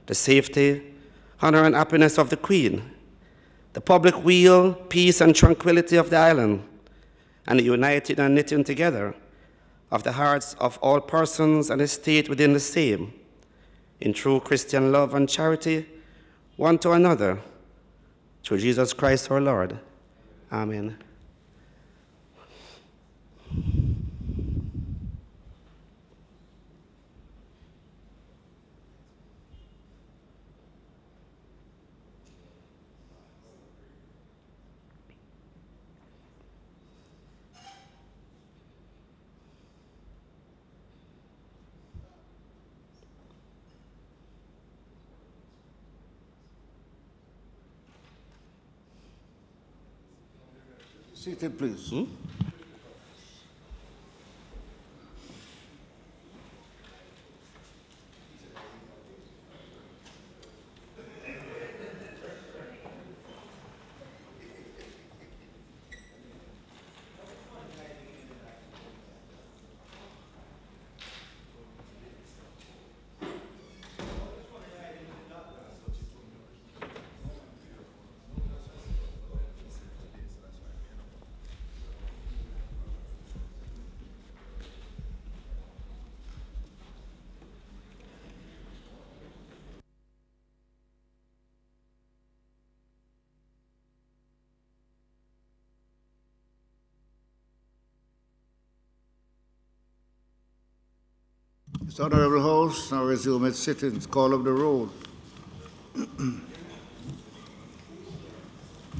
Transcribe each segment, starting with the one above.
the safety, honor, and happiness of the Queen, the public weal, peace, and tranquility of the island, and the united and knitting together of the hearts of all persons and estate within the same, in true Christian love and charity, one to another, through Jesus Christ our Lord. Amen. Seated, please. This honorable House now resume its sittings. Call of the roll.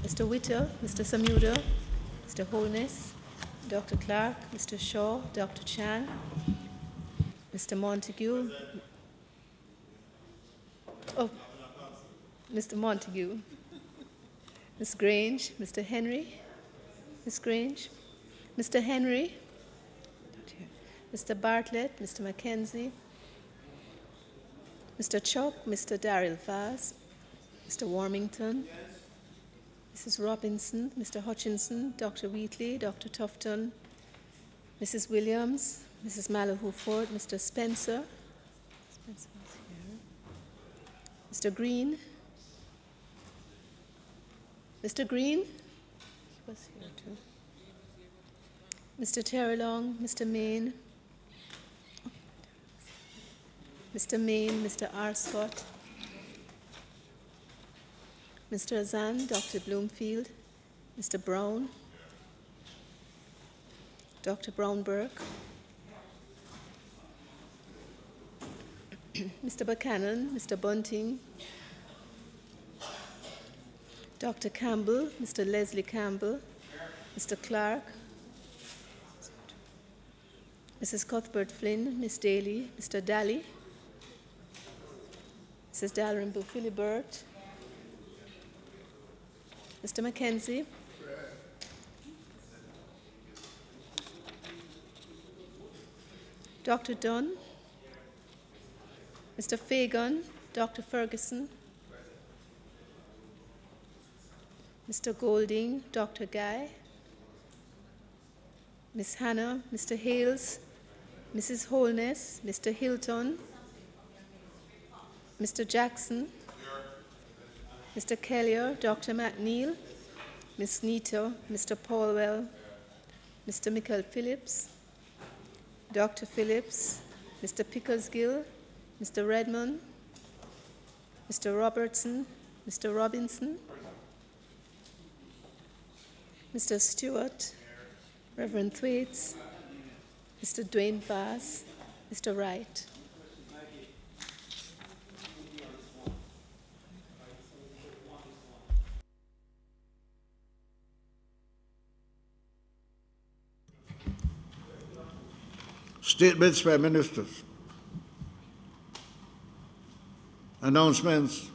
Mr. Whittle, Mr. Samuda, Mr. Holness, Dr. Clark, Mr. Shaw, Dr. Chan, Mr. Montague, Mr. Montague, Ms. Grange, Mr. Henry, Ms. Grange, Mr. Henry, Mr. Bartlett, Mr. Mackenzie, Mr. Chuck, Mr. Darrell Vaz, Mr. Warmington, Mrs. Robinson, Mr. Hutchinson, Dr. Wheatley, Dr. Tufton, Mrs. Williams, Mrs. Malahoo Ford, Mr. Spencer, Mr. Green, Mr. Green, he was here too, Mr. Terrelong, Mr. Main, Mr. Main, Mr. R. Scott, Mr. Azan, Dr. Bloomfield, Mr. Brown, Dr. Brown-Burke, Mr. Buchanan, Mr. Bunting, Dr. Campbell, Mr. Leslie Campbell, Mr. Clark, Mrs. Cuthbert Flynn, Miss Daly, Mr. Daly, Mrs. Dalrymple Philibert, Mr. Mackenzie, Dr. Dunn, Mr. Fagan, Dr. Ferguson, Mr. Golding, Dr. Guy, Miss Hannah, Mr. Hales, Mrs. Holness, Mr. Hilton, Mr. Jackson, Mr. Kellier, Dr. McNeil, Miss Nita, Mr. Paulwell, Mr. Michael Phillips, Dr. Phillips, Mr. Pickersgill, Mr. Redmond, Mr. Robertson, Mr. Robinson, Mr. Stewart, Reverend Thwaites, Mr. Dwayne Vaz, Mr. Wright. Statements by ministers. Announcements.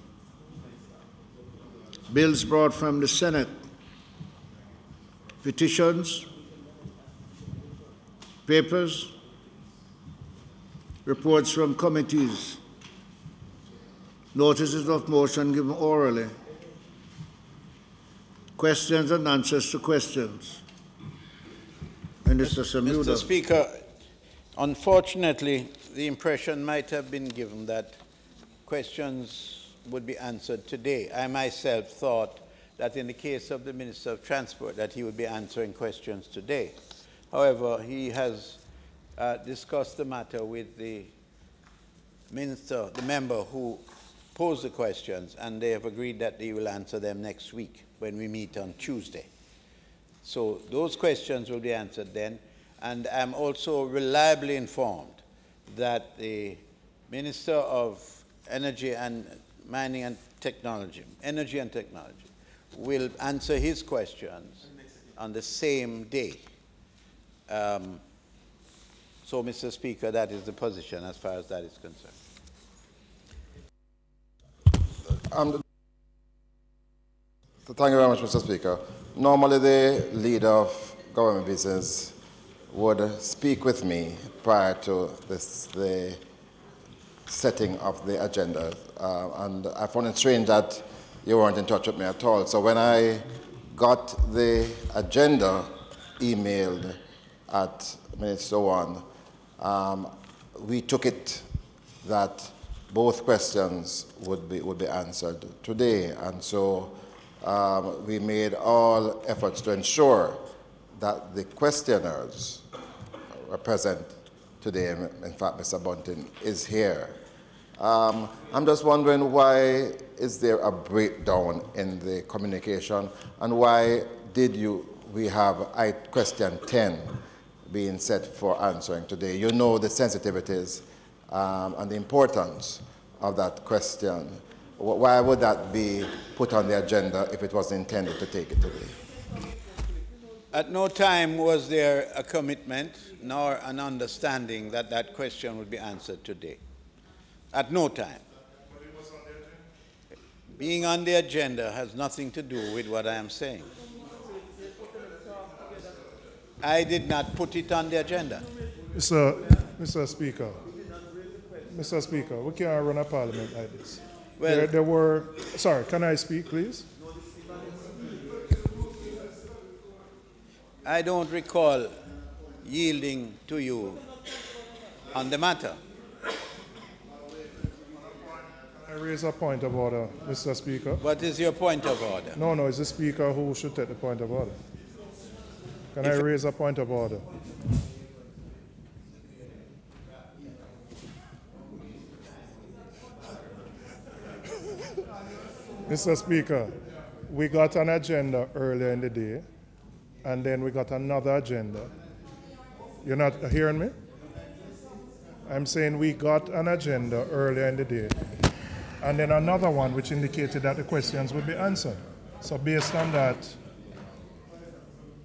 Bills brought from the Senate. Petitions. Papers. Reports from committees. Notices of motion given orally. Questions and answers to questions. Minister Samuda. Mr. Speaker, unfortunately, the impression might have been given that questions would be answered today. I myself thought that in the case of the Minister of Transport that he would be answering questions today. However, he has discussed the matter with the minister, the member who posed the questions, and they have agreed that they will answer them next week when we meet on Tuesday. So those questions will be answered then, and I'm also reliably informed that the Minister of Energy and Mining and Technology, will answer his questions on the same day. So, Mr. Speaker, that is the position as far as that is concerned. Thank you very much, Mr. Speaker. Normally, the leader of government business would speak with me prior to the setting of the agenda, and I found it strange that you weren't in touch with me at all. So when I got the agenda emailed at minutes to 1, we took it that both questions would be answered today, and so we made all efforts to ensure that the questioners are present today. In fact, Mr. Bunting is here. I'm just wondering, why is there a breakdown in the communication, and why did we have question 10 being set for answering today? You know the sensitivities and the importance of that question. Why would that be put on the agenda if it was intended to take it today? At no time was there a commitment nor an understanding that that question would be answered today. At no time. Being on the agenda has nothing to do with what I am saying. I did not put it on the agenda. Mr. Speaker, we can't run a parliament like this. Well, sorry, can I speak, please? I don't recall yielding to you on the matter. Can I raise a point of order, Mr. Speaker? What is your point of order? No, it's the Speaker who should take the point of order. Can I raise a point of order? Mr. Speaker, we got an agenda earlier in the day, and then we got another agenda. You're not hearing me? I'm saying we got an agenda earlier in the day, and then another one which indicated that the questions would be answered. So based on that,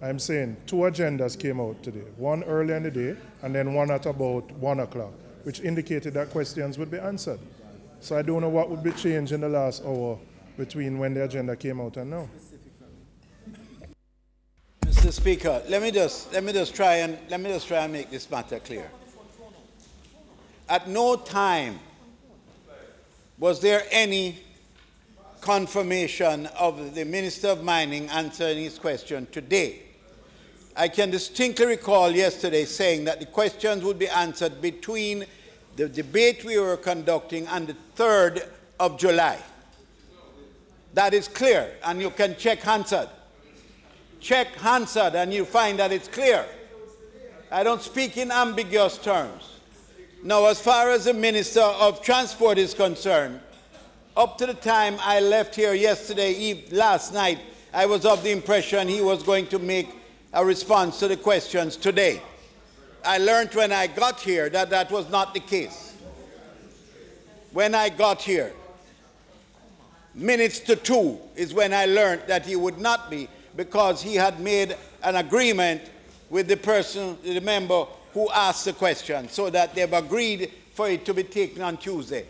I'm saying 2 agendas came out today, one earlier in the day, and then one at about 1 o'clock, which indicated that questions would be answered. So I don't know what would be changed in the last hour between when the agenda came out and now. Mr. Speaker, let me just try and make this matter clear. At no time was there any confirmation of the Minister of Mining answering his question today. I can distinctly recall yesterday saying that the questions would be answered between the debate we were conducting and the 3rd of July. That is clear, and you can check Hansard. Check Hansard, and you find that it's clear. I don't speak in ambiguous terms. Now, as far as the Minister of Transport is concerned, up to the time I left here last night, I was of the impression he was going to make a response to the questions today. I learned when I got here that that was not the case. When I got here, minutes to 2 is when I learned that he would not be, because he had made an agreement with the member who asked the question, so that they've agreed for it to be taken on Tuesday.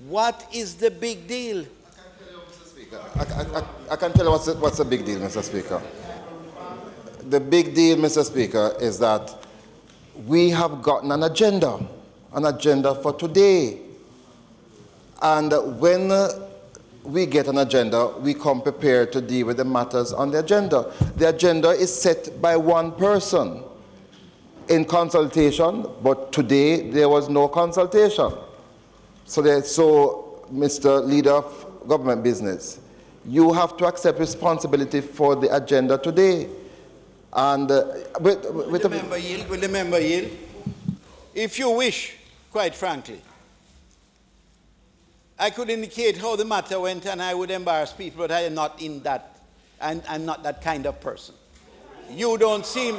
What is the big deal? I can tell you what's the big deal, Mr. Speaker. The big deal, Mr. Speaker, is that we have gotten an agenda for today. And when we get an agenda, we come prepared to deal with the matters on the agenda. The agenda is set by one person in consultation, but today there was no consultation. So Mr. Leader of Government Business, you have to accept responsibility for the agenda today. And Will the member yield? If you wish, quite frankly, I could indicate how the matter went and I would embarrass people, but I am not in that, I'm not that kind of person. You don't seem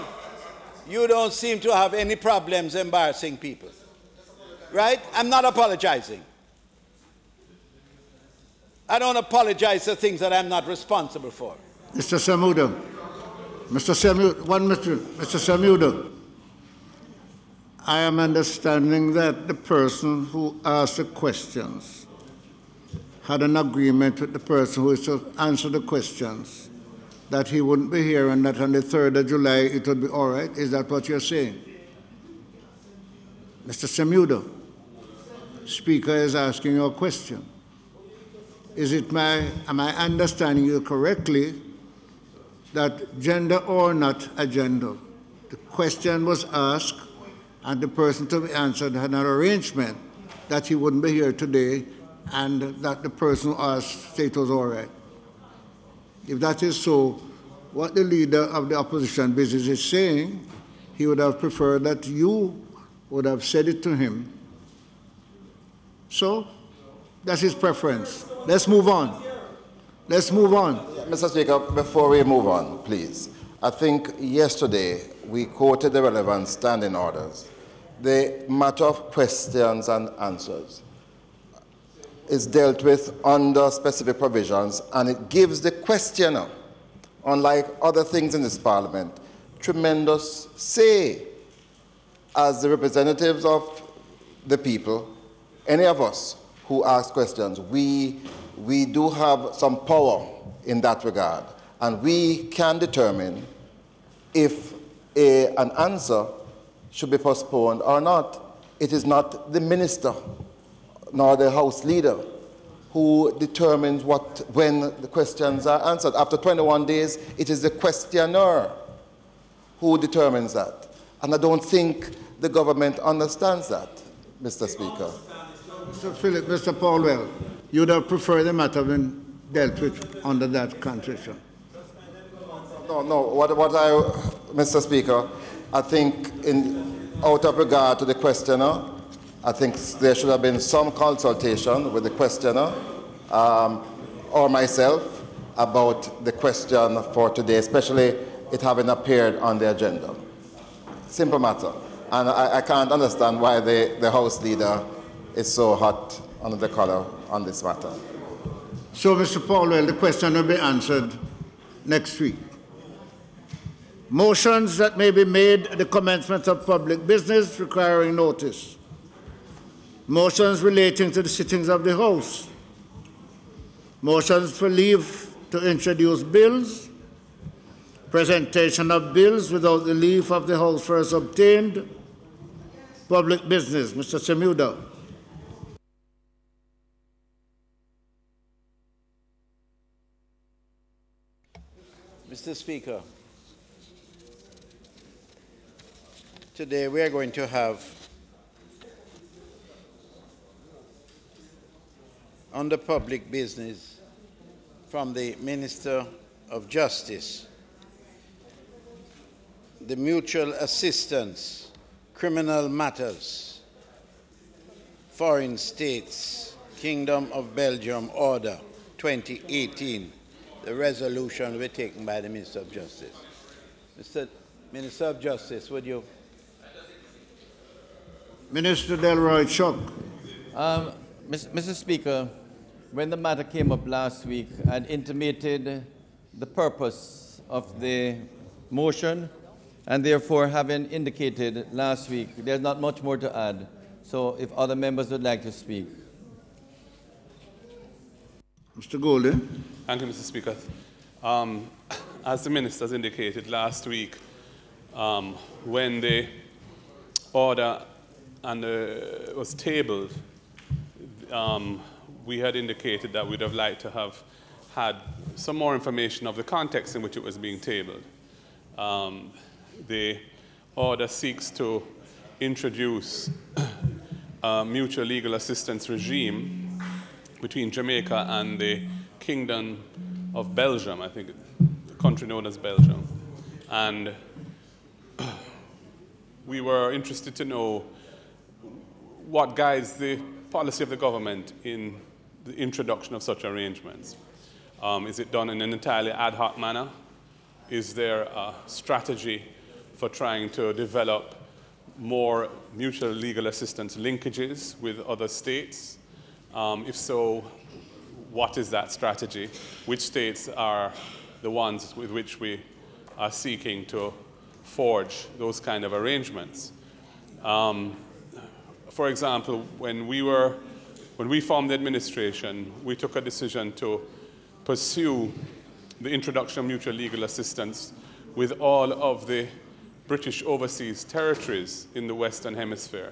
to have any problems embarrassing people. Right? I'm not apologizing. I don't apologize for things that I'm not responsible for. Mr. Samuda. Mr. Samuda. I am understanding that the person who asked the questions had an agreement with the person who is to answer the questions that he wouldn't be here and that on the 3rd of July it would be all right. Is that what you're saying? Mr. Samuda, Speaker is asking you a question. Am I understanding you correctly that gender or not agenda, the question was asked and the person to be answered had an arrangement that he wouldn't be here today and that the person who asked said it was all right? If that is so, what the leader of the opposition business is saying, he would have preferred that you would have said it to him. So, that's his preference. Let's move on. Let's move on. Mr. Speaker, before we move on, please, I think yesterday we quoted the relevant standing orders. The matter of questions and answers is dealt with under specific provisions, and it gives the questioner, unlike other things in this Parliament, tremendous say. As the representatives of the people, any of us who ask questions, we do have some power in that regard, and we can determine if an answer should be postponed or not. It is not the minister nor the House leader who determines when the questions are answered. After 21 days, it is the questioner who determines that. And I don't think the government understands that, Mr. Speaker. Mr. Philip, Mr. Paulwell, you would have preferred the matter been dealt with under that constitution. No. Mr. Speaker, I think out of regard to the questioner, I think there should have been some consultation with the questioner or myself about the question for today, especially it having appeared on the agenda. Simple matter. And I can't understand why the House leader is so hot under the collar on this matter. So, Mr. Paulwell, the question will be answered next week. Motions that may be made at the commencement of public business requiring notice. Motions relating to the sittings of the House. Motions for leave to introduce bills. Presentation of bills without the leave of the House first obtained. Public business. Mr. Samuda. Mr. Speaker, today we are going to have under public business from the Minister of Justice, the Mutual Assistance, Criminal Matters, Foreign States, Kingdom of Belgium Order 2018. The resolution will be taken by the Minister of Justice. Mr. Minister of Justice, would you? Minister Delroy Chuck. Mr. Speaker, when the matter came up last week, I had intimated the purpose of the motion, and therefore, having indicated last week, there's not much more to add. So if other members would like to speak. Mr. Golden. Thank you, Mr. Speaker. As the minister has indicated last week, when the order was tabled, we had indicated that we'd have liked to have had some more information of the context in which it was being tabled. The order seeks to introduce a mutual legal assistance regime between Jamaica and the Kingdom of Belgium, I think, the country known as Belgium. And we were interested to know what guides the policy of the government in the introduction of such arrangements. Is it done in an entirely ad hoc manner? Is there a strategy for trying to develop more mutual legal assistance linkages with other states? If so, what is that strategy? Which states are the ones with which we are seeking to forge those kind of arrangements? For example, when we formed the administration, we took a decision to pursue the introduction of mutual legal assistance with all of the British overseas territories in the Western Hemisphere,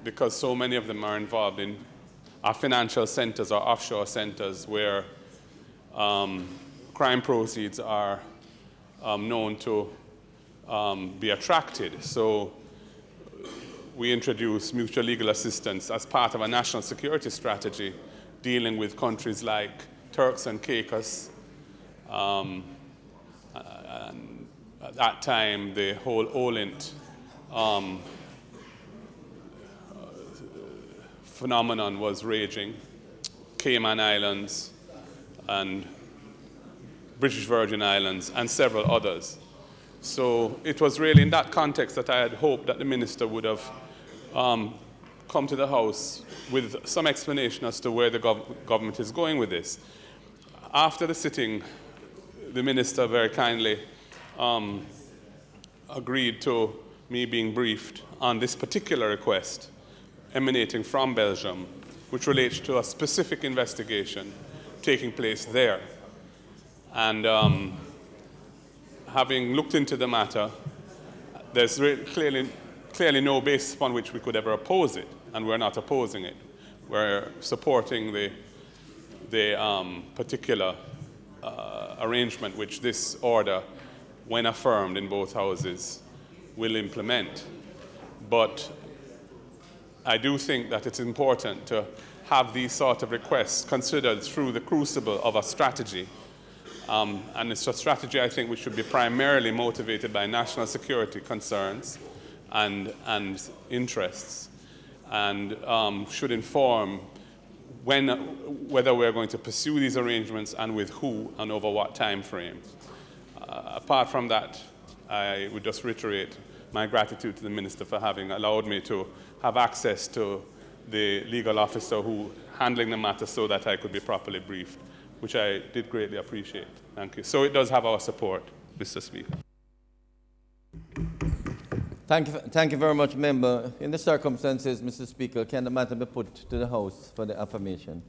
because so many of them are involved in our financial centers or offshore centers where crime proceeds are known to be attracted. So we introduced mutual legal assistance as part of a national security strategy dealing with countries like Turks and Caicos. And at that time, the whole OLINT phenomenon was raging. Cayman Islands and British Virgin Islands and several others. So it was really in that context that I had hoped that the minister would have come to the House with some explanation as to where the government is going with this. After the sitting, the minister very kindly agreed to me being briefed on this particular request emanating from Belgium, which relates to a specific investigation taking place there. And having looked into the matter, there's clearly no basis upon which we could ever oppose it, and we're not opposing it. We're supporting the particular arrangement which this order, when affirmed in both houses, will implement. But I do think that it's important to have these sort of requests considered through the crucible of a strategy. And it's a strategy, I think, which should be primarily motivated by national security concerns and interests, and should inform whether we're going to pursue these arrangements and with who and over what time frame. Apart from that, I would just reiterate my gratitude to the Minister for having allowed me to have access to the legal officer who handling the matter so that I could be properly briefed, which I did greatly appreciate. Thank you. So it does have our support, Mr. Speaker. Thank you very much, Member. In the circumstances, Mr. Speaker, can the matter be put to the House for the affirmation?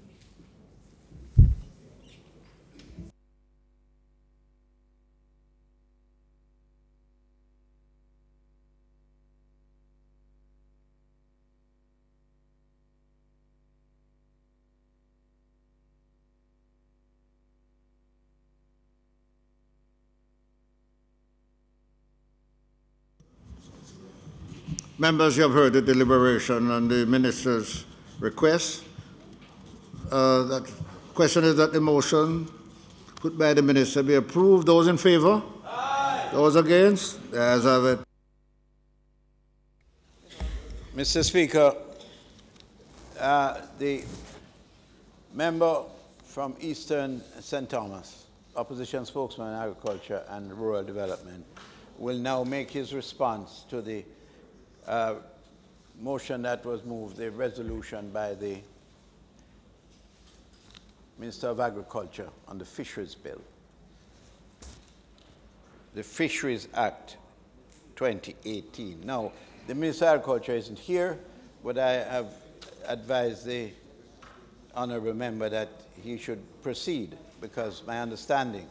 Members, you have heard the deliberation on the minister's request. That question is that the motion put by the minister be approved. Those in favor? Aye. Those against? The ayes have it. Mr. Speaker, the member from Eastern St. Thomas, opposition spokesman on agriculture and rural development, will now make his response to the motion that was moved, the resolution by the Minister of Agriculture on the Fisheries Bill, the Fisheries Act 2018. Now, the Minister of Agriculture isn't here, but I have advised the honourable member that he should proceed, because my understanding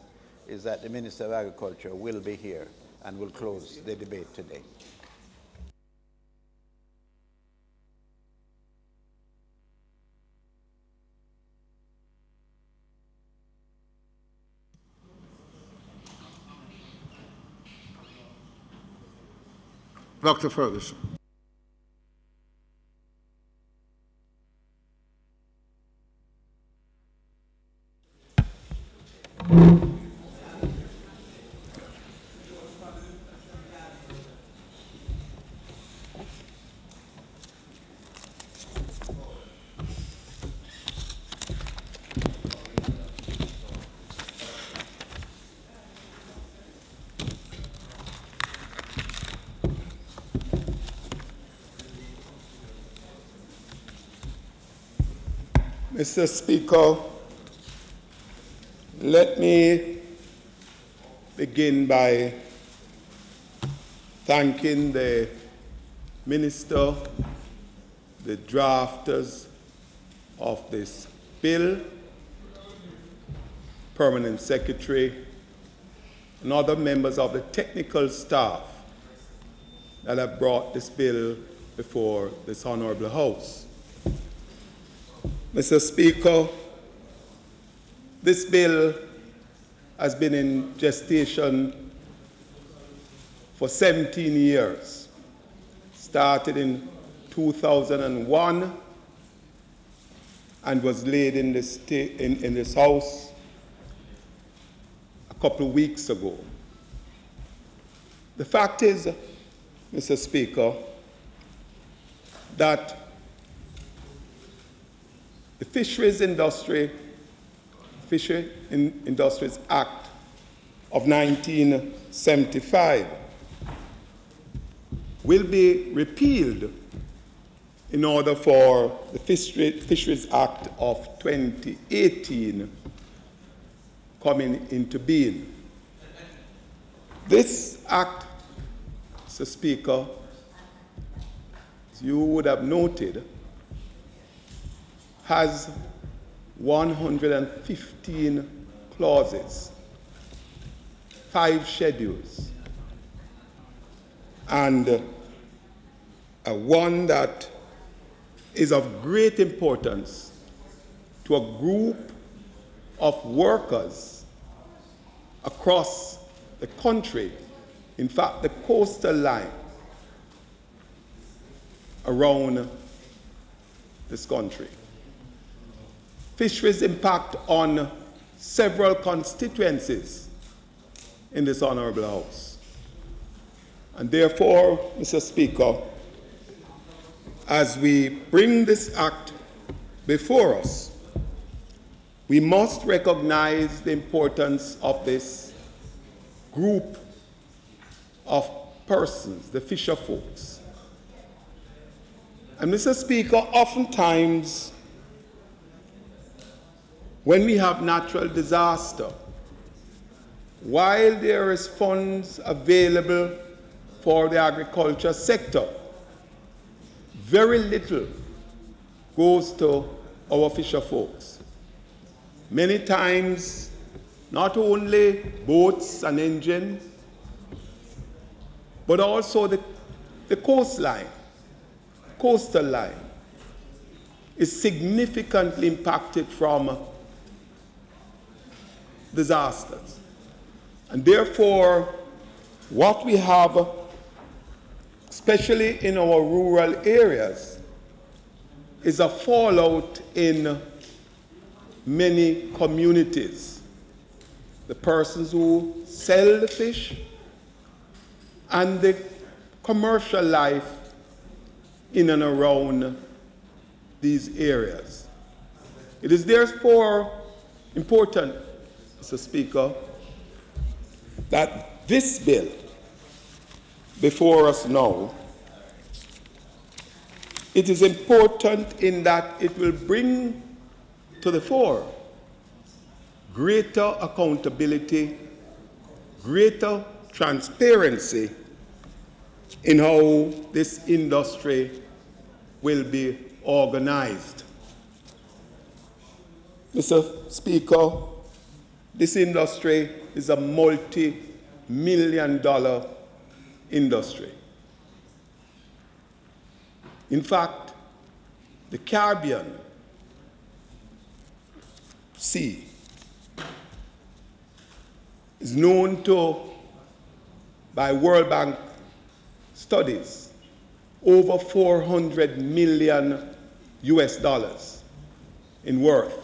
is that the Minister of Agriculture will be here and will close the debate today. Dr. Ferguson. Mr. Speaker, let me begin by thanking the Minister, the drafters of this bill, Permanent Secretary, and other members of the technical staff that have brought this bill before this Honorable House. Mr. Speaker, this bill has been in gestation for 17 years. Started in 2001 and was laid in this House a couple of weeks ago. The fact is, Mr. Speaker, that the Fisheries Industries Act of 1975 will be repealed in order for the Fisheries Act of 2018 coming into being. This act, Mr. Speaker, as you would have noted, has 115 clauses, 5 schedules, and one that is of great importance to a group of workers across the country, in fact, the coastal line around this country. Fisheries impact on several constituencies in this Honorable House. And therefore, Mr. Speaker, as we bring this act before us, we must recognize the importance of this group of persons, the fisher folks. And Mr. Speaker, oftentimes when we have natural disaster, while there is funds available for the agriculture sector, very little goes to our fisher folks. Many times, not only boats and engines, but also the coastline, coastal line, is significantly impacted from disasters. And therefore, what we have, especially in our rural areas, is a fallout in many communities. The persons who sell the fish and the commercial life in and around these areas. It is therefore important, Mr. Speaker, that this bill before us now, it is important in that it will bring to the fore greater accountability, greater transparency in how this industry will be organized. Mr. Speaker, this industry is a multi-million-dollar industry. In fact, the Caribbean Sea is known to, by World Bank studies, over $400 million in worth.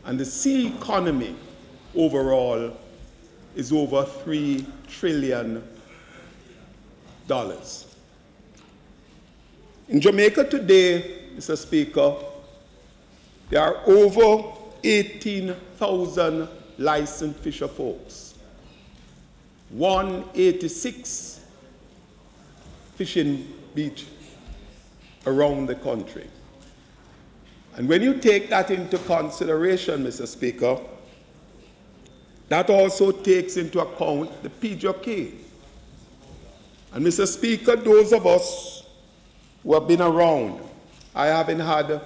And the sea economy overall is over $3 trillion. In Jamaica today, Mr. Speaker, there are over 18,000 licensed fisher folks, 186 fishing beach around the country. And when you take that into consideration, Mr. Speaker, that also takes into account the PBCJ. And Mr. Speaker, those of us who have been around, I haven't had a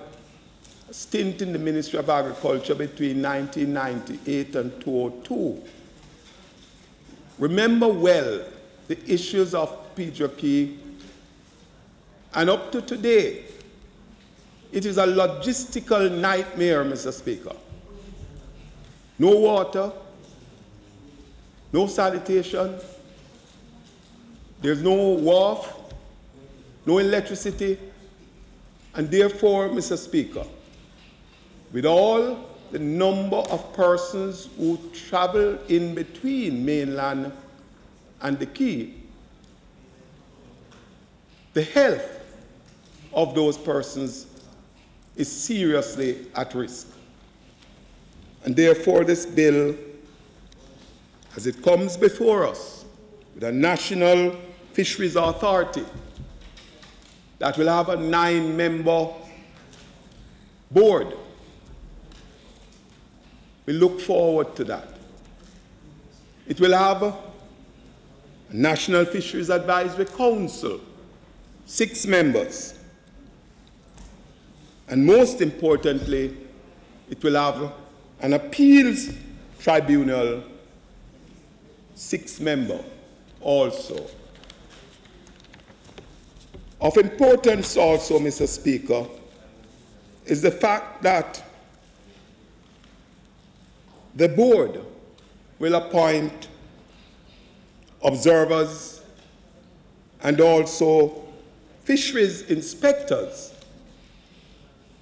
stint in the Ministry of Agriculture between 1998 and 2002. Remember well the issues of PBCJ, and up to today, it is a logistical nightmare, Mr. Speaker. No water, no sanitation, there's no wharf, no electricity, and therefore, Mr. Speaker, with all the number of persons who travel in between mainland and the Key, the health of those persons is seriously at risk. And therefore, this bill, as it comes before us, with a National Fisheries Authority that will have a 9-member board, we look forward to that. It will have a National Fisheries Advisory Council, 6 members. And most importantly, it will have an appeals tribunal, 6-member also. Of importance also, Mr. Speaker, is the fact that the board will appoint observers and also fisheries inspectors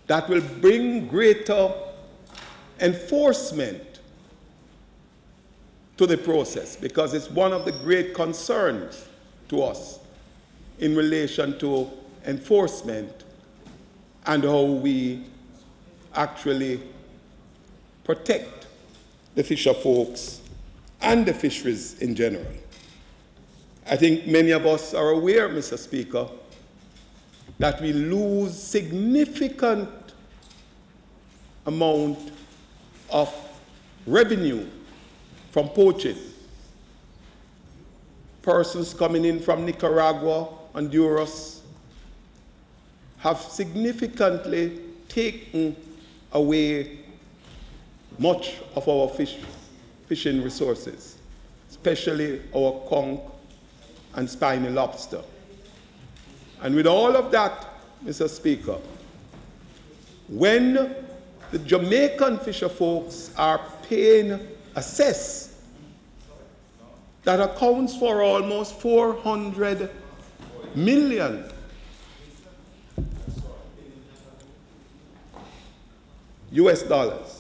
that will bring greater enforcement to the process, because it's one of the great concerns to us in relation to enforcement and how we actually protect the fisher folks and the fisheries in general. I think many of us are aware, Mr. Speaker, that we lose significant amount of revenue from poaching. Persons coming in from Nicaragua, Honduras, have significantly taken away much of our fishing resources, especially our conch and spiny lobster. And with all of that, Mr. Speaker, when the Jamaican fisher folks are paying a cess that accounts for almost $400 million US dollars.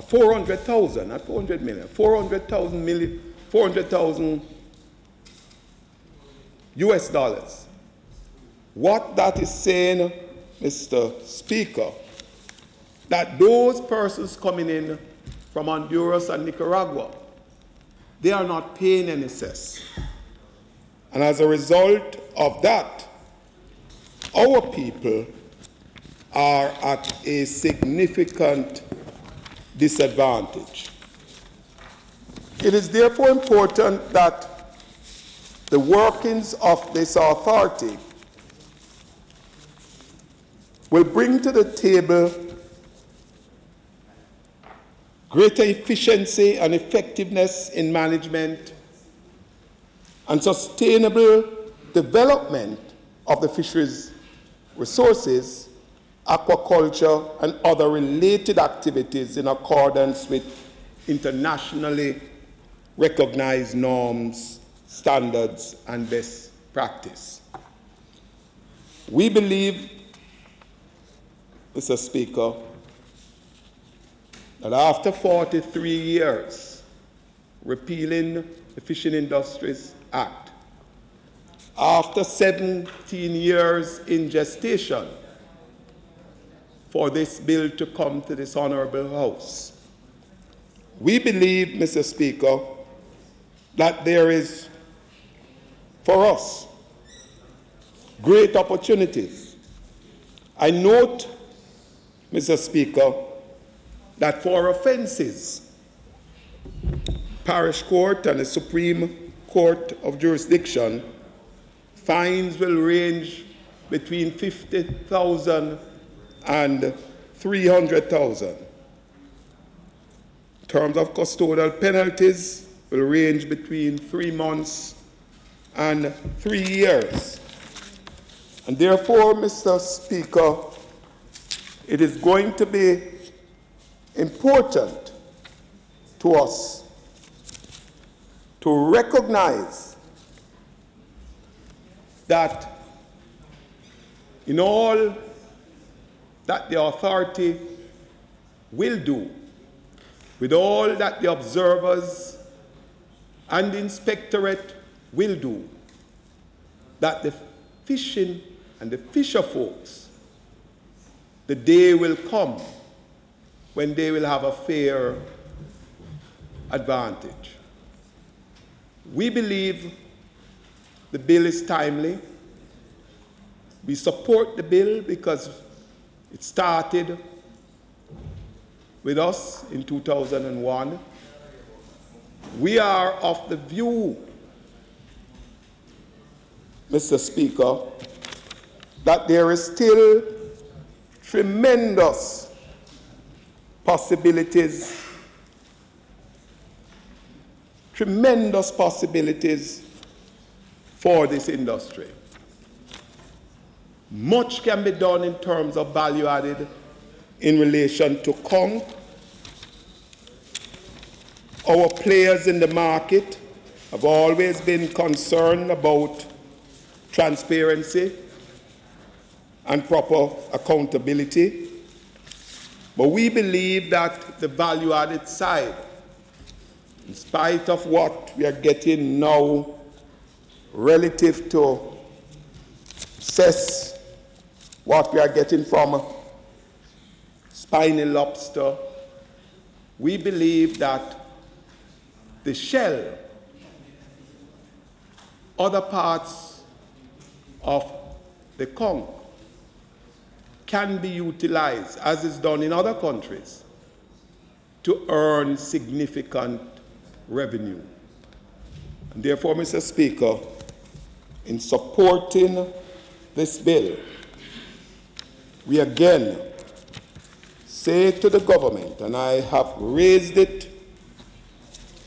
400,000, not 400 million, 400,000 US dollars. What that is saying, Mr. Speaker, that those persons coming in from Honduras and Nicaragua, they are not paying any cess. And as a result of that, our people are at a significant disadvantage. It is therefore important that the workings of this authority will bring to the table greater efficiency and effectiveness in management and sustainable development of the fisheries resources, aquaculture, and other related activities in accordance with internationally recognized norms, standards, and best practice. We believe, Mr. Speaker, that after 43 years, repealing the Fishing Industries Act, after 17 years in gestation for this bill to come to this honorable House, we believe, Mr. Speaker, that there is, for us, great opportunities. I note, Mr. Speaker, that for offenses, parish court and the Supreme Court of Jurisdiction, fines will range between 50,000 and 300,000. In terms of custodial penalties, will range between 3 months and 3 years. And therefore, Mr. Speaker, it is going to be important to us to recognize that in all that the authority will do, with all that the observers and the inspectorate will do, that the fishing and the fisher folks, the day will come when they will have a fair advantage. We believe the bill is timely. We support the bill because it started with us in 2001. We are of the view, Mr. Speaker, that there is still tremendous possibilities for this industry. Much can be done in terms of value added in relation to conch. Our players in the market have always been concerned about transparency and proper accountability. But we believe that the value added side, in spite of what we are getting now relative to cess, what we are getting from spiny lobster, we believe that the shell, other parts of the conch, can be utilized, as is done in other countries, to earn significant revenue. And therefore, Mr. Speaker, in supporting this bill, we again say to the government, and I have raised it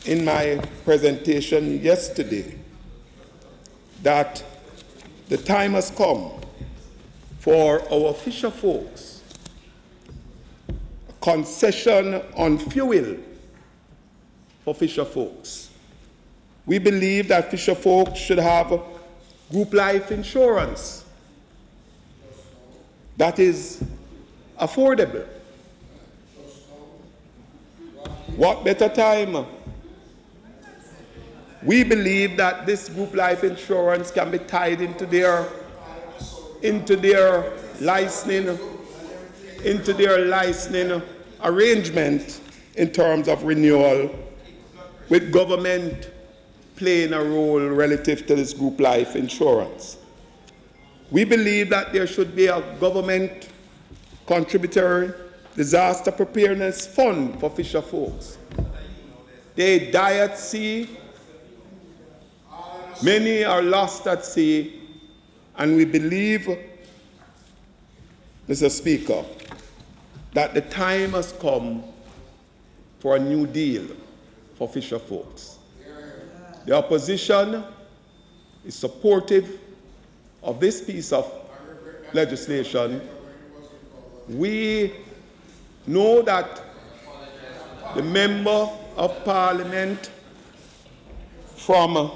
in my presentation yesterday, that the time has come for our fisher folks, a concession on fuel for fisher folks. We believe that fisher folks should have group life insurance that is affordable. What better time? We believe that this group life insurance can be tied into their licensing arrangement in terms of renewal, with government playing a role relative to this group life insurance. We believe that there should be a government contributory disaster preparedness fund for fisher folks. They die at sea, many are lost at sea, and we believe, Mr. Speaker, that the time has come for a new deal for fisher folks. The opposition is supportive of this piece of legislation. We know that the Member of Parliament from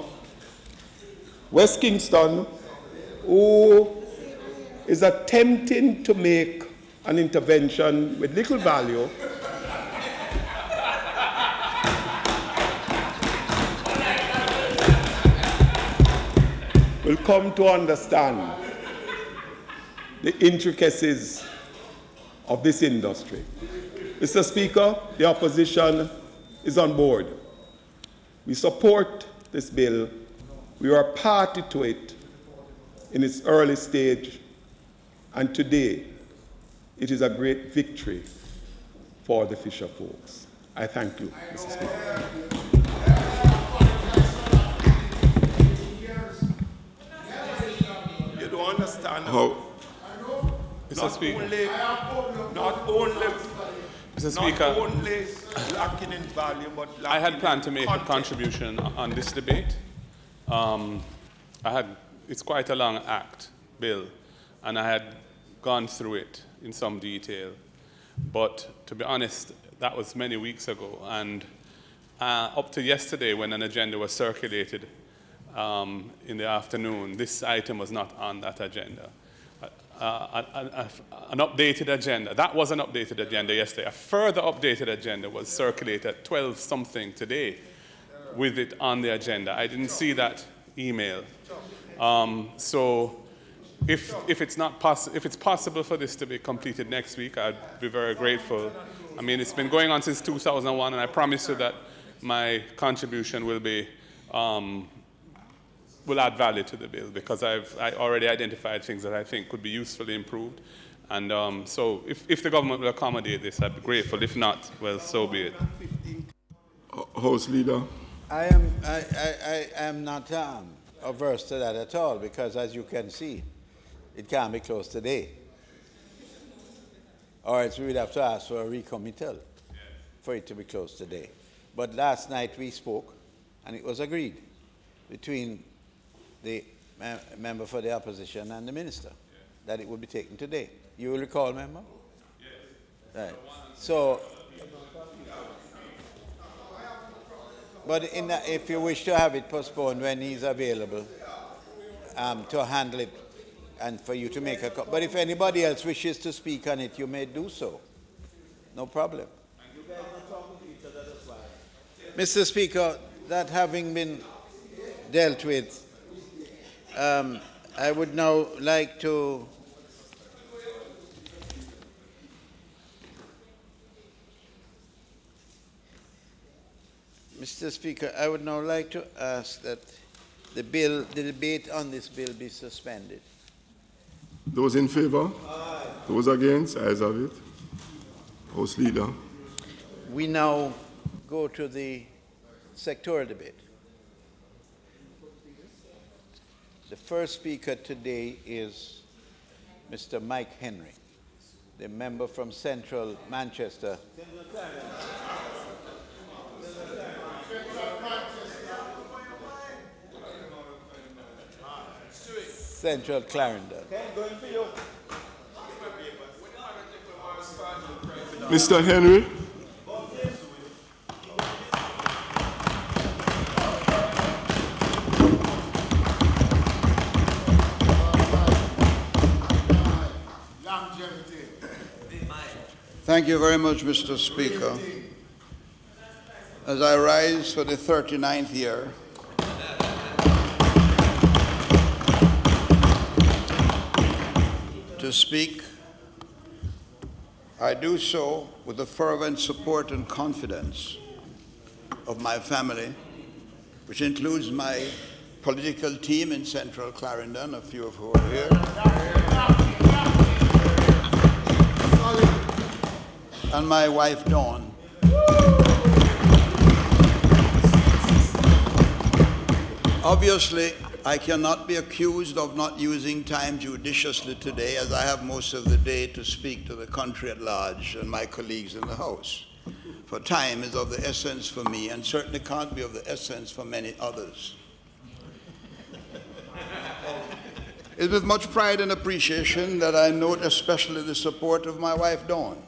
West Kingston, who is attempting to make an intervention with little value, will come to understand the intricacies of this industry. Mr. Speaker, the opposition is on board. We support this bill. We are party to it in its early stage, and today it is a great victory for the fisher folks. I thank you, Mr. Speaker. You don't understand how not only lacking in value, but lacking I had planned to make content. a contribution on this debate. It's quite a long act, bill, and I had gone through it in some detail. But to be honest, that was many weeks ago, and up to yesterday when an agenda was circulated in the afternoon, this item was not on that agenda. An updated agenda. That was an updated agenda yesterday. A further updated agenda was circulated at 12-something today with it on the agenda. I didn't see that email. So if it's possible for this to be completed next week, I'd be very grateful. I mean, it's been going on since 2001, and I promise you that my contribution will be will add value to the bill, because I already identified things that I think could be usefully improved. And so if the government will accommodate this, I'd be grateful. If not, well, so be it. House Leader. I am not averse to that at all, because as you can see, it can't be closed today. Or else we would have to ask for a recommittal for it to be closed today. But last night we spoke, and it was agreed between the member for the opposition and the minister that it would be taken today. You will recall, member? Yes. Right. So, but if you wish to have it postponed when he's available to handle it and for you to make a but if anybody else wishes to speak on it, you may do so. No problem. And you guys are talking to each other, that's why. Mr. Speaker, that having been dealt with, I would now like to Mr. Speaker, I would now like to ask that the debate on this bill be suspended. Those in favor? Aye. Those against? Ayes have it. House Leader. We now go to the sectoral debate. The first speaker today is Mr. Mike Henry, the member from Central Manchester. Central Clarendon. Mr. Henry. Thank you very much, Mr. Speaker. As I rise for the 39th year, to speak, I do so with the fervent support and confidence of my family, which includes my political team in Central Clarendon, a few of who are here, and my wife, Dawn. Obviously, I cannot be accused of not using time judiciously today, as I have most of the day to speak to the country at large and my colleagues in the House. For time is of the essence for me, and certainly can't be of the essence for many others. It's with much pride and appreciation that I note especially the support of my wife, Dawn,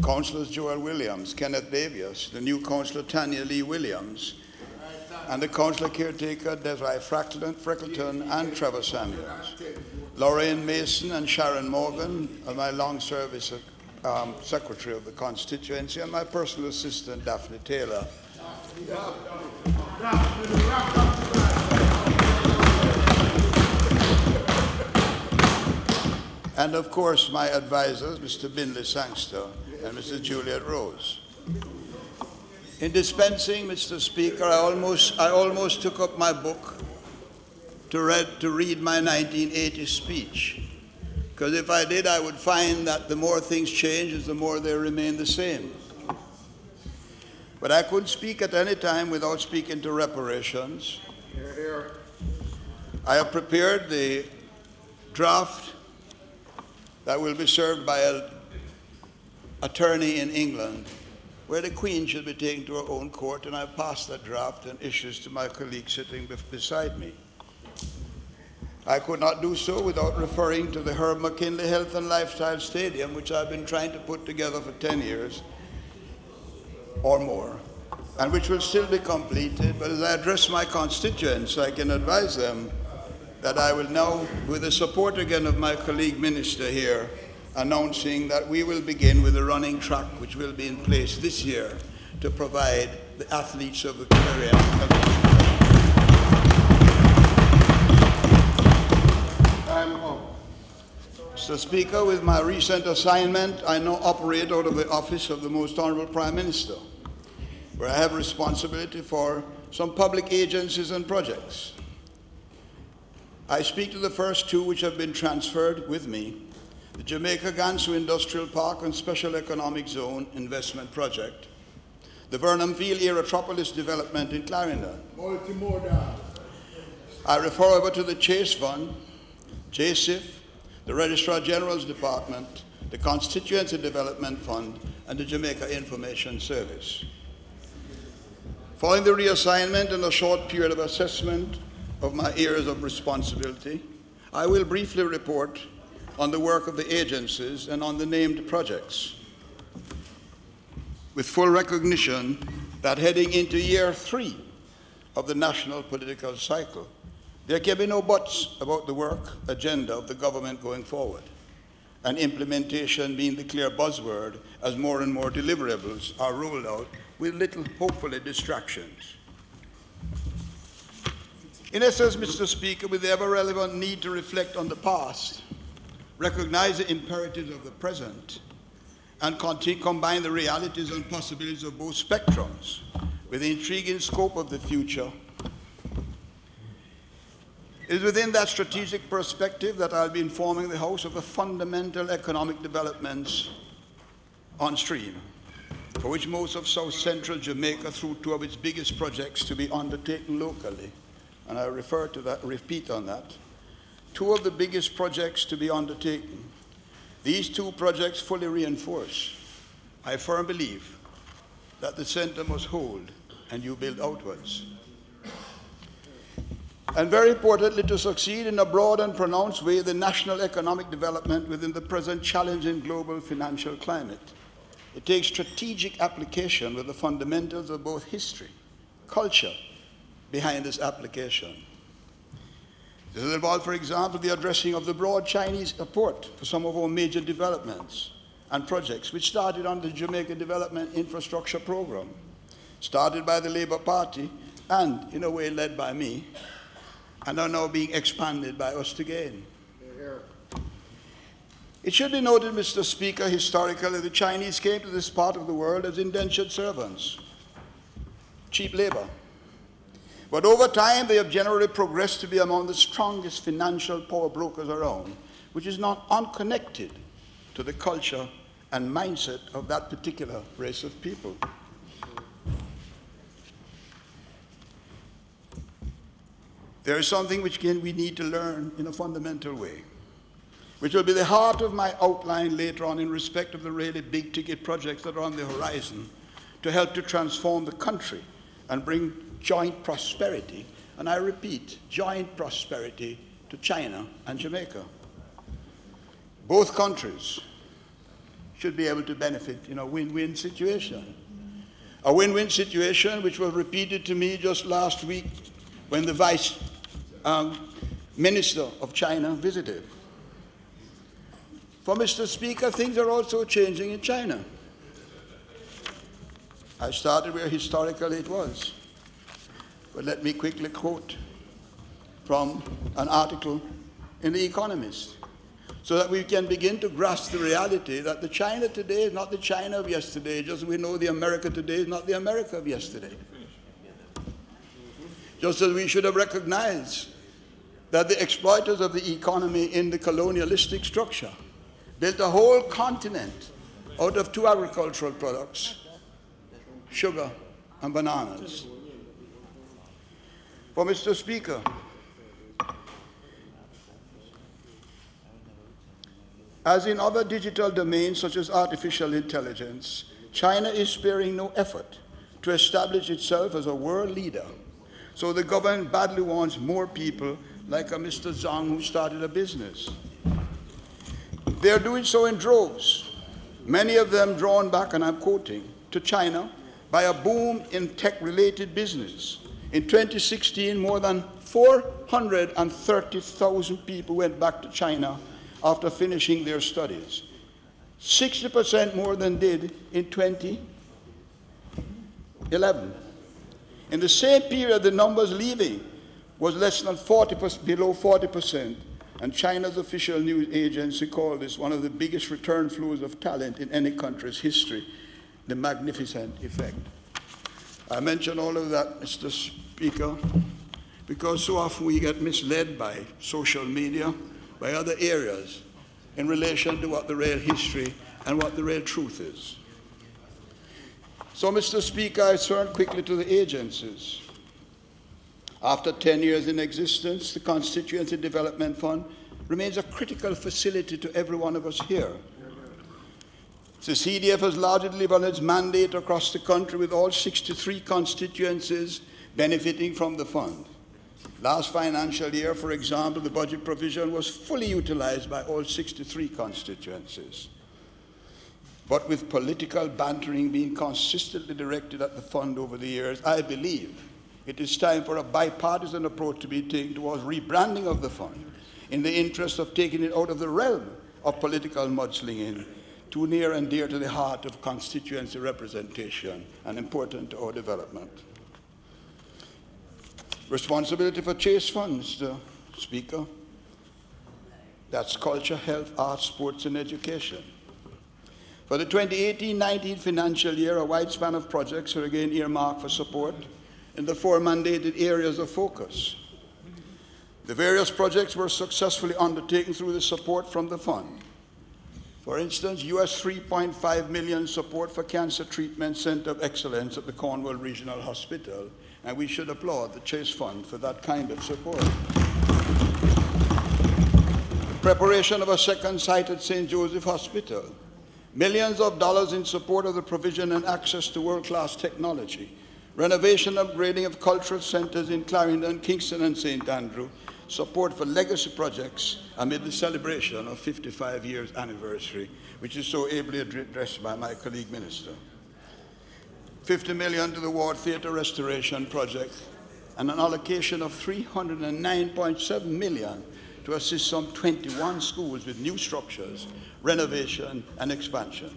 Councillors Joel Williams, Kenneth Davies, the new Councillor Tanya Lee Williams, and the Councillor Caretaker Desiree Freckleton and Trevor Samuels, Lorraine Mason and Sharon Morgan, and my long service Secretary of the constituency, and my personal assistant, Daphne Taylor. and of course my advisors, Mr. Binley Sangster and Mrs. Juliet Rose. In dispensing, Mr. Speaker, I almost took up my book to read my 1980 speech, because if I did, I would find that the more things change, the more they remain the same. But I couldn't speak at any time without speaking to reparations. I have prepared the draft that will be served by an attorney in England, where the Queen should be taken to her own court, and I've passed that draft and issues to my colleague sitting beside me. I could not do so without referring to the Herb McKinley Health and Lifestyle Stadium, which I've been trying to put together for 10 years or more, and which will still be completed. But as I address my constituents, I can advise them that I will now, with the support again of my colleague minister here, announcing that we will begin with a running track which will be in place this year to provide the athletes of the Caribbean. Mr. Speaker, with my recent assignment, I now operate out of the office of the Most Honorable Prime Minister, where I have responsibility for some public agencies and projects. I speak to the first two which have been transferred with me: the Jamaica Gansu Industrial Park and Special Economic Zone Investment Project, the Vernonfield Aerotropolis Development in Clarendon. I refer over to the Chase Fund, JSIF, the Registrar General's Department, the Constituency Development Fund, and the Jamaica Information Service. Following the reassignment and a short period of assessment of my areas of responsibility, I will briefly report on the work of the agencies and on the named projects, with full recognition that heading into year 3 of the national political cycle, there can be no buts about the work agenda of the government going forward, and implementation being the clear buzzword as more and more deliverables are rolled out with little, hopefully, distractions. In essence, Mr. Speaker, with the ever-relevant need to reflect on the past, recognize the imperatives of the present, and combine the realities and possibilities of both spectrums with the intriguing scope of the future, it is within that strategic perspective that I'll be informing the House of the fundamental economic developments on stream, for which most of South Central Jamaica through 2 of its biggest projects to be undertaken locally. And I refer to that, repeat on that. 2 of the biggest projects to be undertaken. These 2 projects fully reinforce my firm belief that the center must hold and you build outwards. And very importantly, to succeed in a broad and pronounced way the national economic development within the present challenging global financial climate, it takes strategic application with the fundamentals of both history, culture, behind this application. This will involve, for example, the addressing of the broad Chinese support for some of our major developments and projects, which started on the Jamaica Development Infrastructure Program, started by the Labour Party and, in a way, led by me, and are now being expanded by us again. It should be noted, Mr. Speaker, historically, the Chinese came to this part of the world as indentured servants, cheap labor. But over time, they have generally progressed to be among the strongest financial power brokers around, which is not unconnected to the culture and mindset of that particular race of people. There is something which we need to learn in a fundamental way, which will be the heart of my outline later on in respect of the really big-ticket projects that are on the horizon to help to transform the country and bring joint prosperity, and I repeat, joint prosperity to China and Jamaica. Both countries should be able to benefit in a win-win situation. A win-win situation which was repeated to me just last week when the Vice Minister of China visited. For Mr. Speaker, things are also changing in China. I started where historically it was. But let me quickly quote from an article in The Economist. so that we can begin to grasp the reality that the China today is not the China of yesterday, just as we know the America today is not the America of yesterday. Just as we should have recognized that the exploiters of the economy in the colonialistic structure built a whole continent out of two agricultural products, sugar and bananas. For Mr. Speaker, as in other digital domains such as artificial intelligence, China is sparing no effort to establish itself as a world leader. So the government badly wants more people like a Mr. Zhang who started a business. They are doing so in droves, many of them drawn back, and I'm quoting, to China by a boom in tech-related business. In 2016, more than 430,000 people went back to China after finishing their studies, 60% more than did in 2011. In the same period, the numbers leaving was less than below 40%, and China's official news agency called this one of the biggest return flows of talent in any country's history, the magnificent effect. I mention all of that, Mr. Speaker, because so often we get misled by social media, by other areas, in relation to what the real history and what the real truth is. So, Mr. Speaker, I turn quickly to the agencies. After 10 years in existence, the Constituency Development Fund remains a critical facility to every one of us here. The CDF has largely delivered its mandate across the country, with all 63 constituencies benefiting from the fund. Last financial year, for example, the budget provision was fully utilized by all 63 constituencies. But with political bantering being consistently directed at the fund over the years, I believe it is time for a bipartisan approach to be taken towards rebranding of the fund in the interest of taking it out of the realm of political mudslinging, too near and dear to the heart of constituency representation and important to our development. Responsibility for Chase funds, Mr. Speaker. That's culture, health, arts, sports, and education. For the 2018-19 financial year, a wide span of projects are again earmarked for support in the four mandated areas of focus. The various projects were successfully undertaken through the support from the fund. For instance, US $3.5 million support for Cancer Treatment Center of Excellence at the Cornwall Regional Hospital, and we should applaud the Chase Fund for that kind of support. Preparation of a second site at St. Joseph Hospital. Millions of dollars in support of the provision and access to world-class technology. Renovation and upgrading of cultural centers in Clarendon, Kingston, and St. Andrew. Support for legacy projects amid the celebration of 55 years anniversary, which is so ably addressed by my colleague minister. $50 million to the Ward Theatre Restoration Project, and an allocation of $309.7 million to assist some 21 schools with new structures, renovation, and expansion.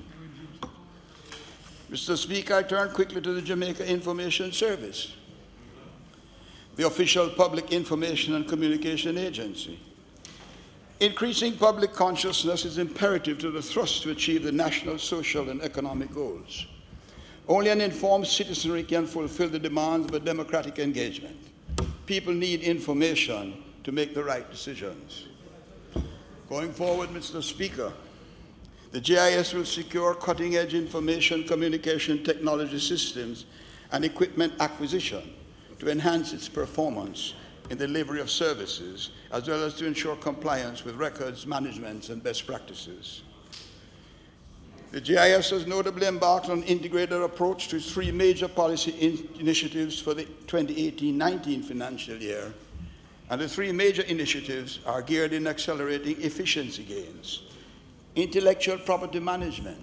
Mr. Speaker, I turn quickly to the Jamaica Information Service, the official public information and communication agency. Increasing public consciousness is imperative to the thrust to achieve the national, social, and economic goals. Only an informed citizenry can fulfill the demands of a democratic engagement. People need information to make the right decisions. Going forward, Mr. Speaker, the GIS will secure cutting-edge information communication technology systems and equipment acquisition to enhance its performance in the delivery of services, as well as to ensure compliance with records, management, and best practices. The GIS has notably embarked on an integrated approach to three major policy initiatives for the 2018-19 financial year, and the three major initiatives are geared in accelerating efficiency gains. Intellectual property management,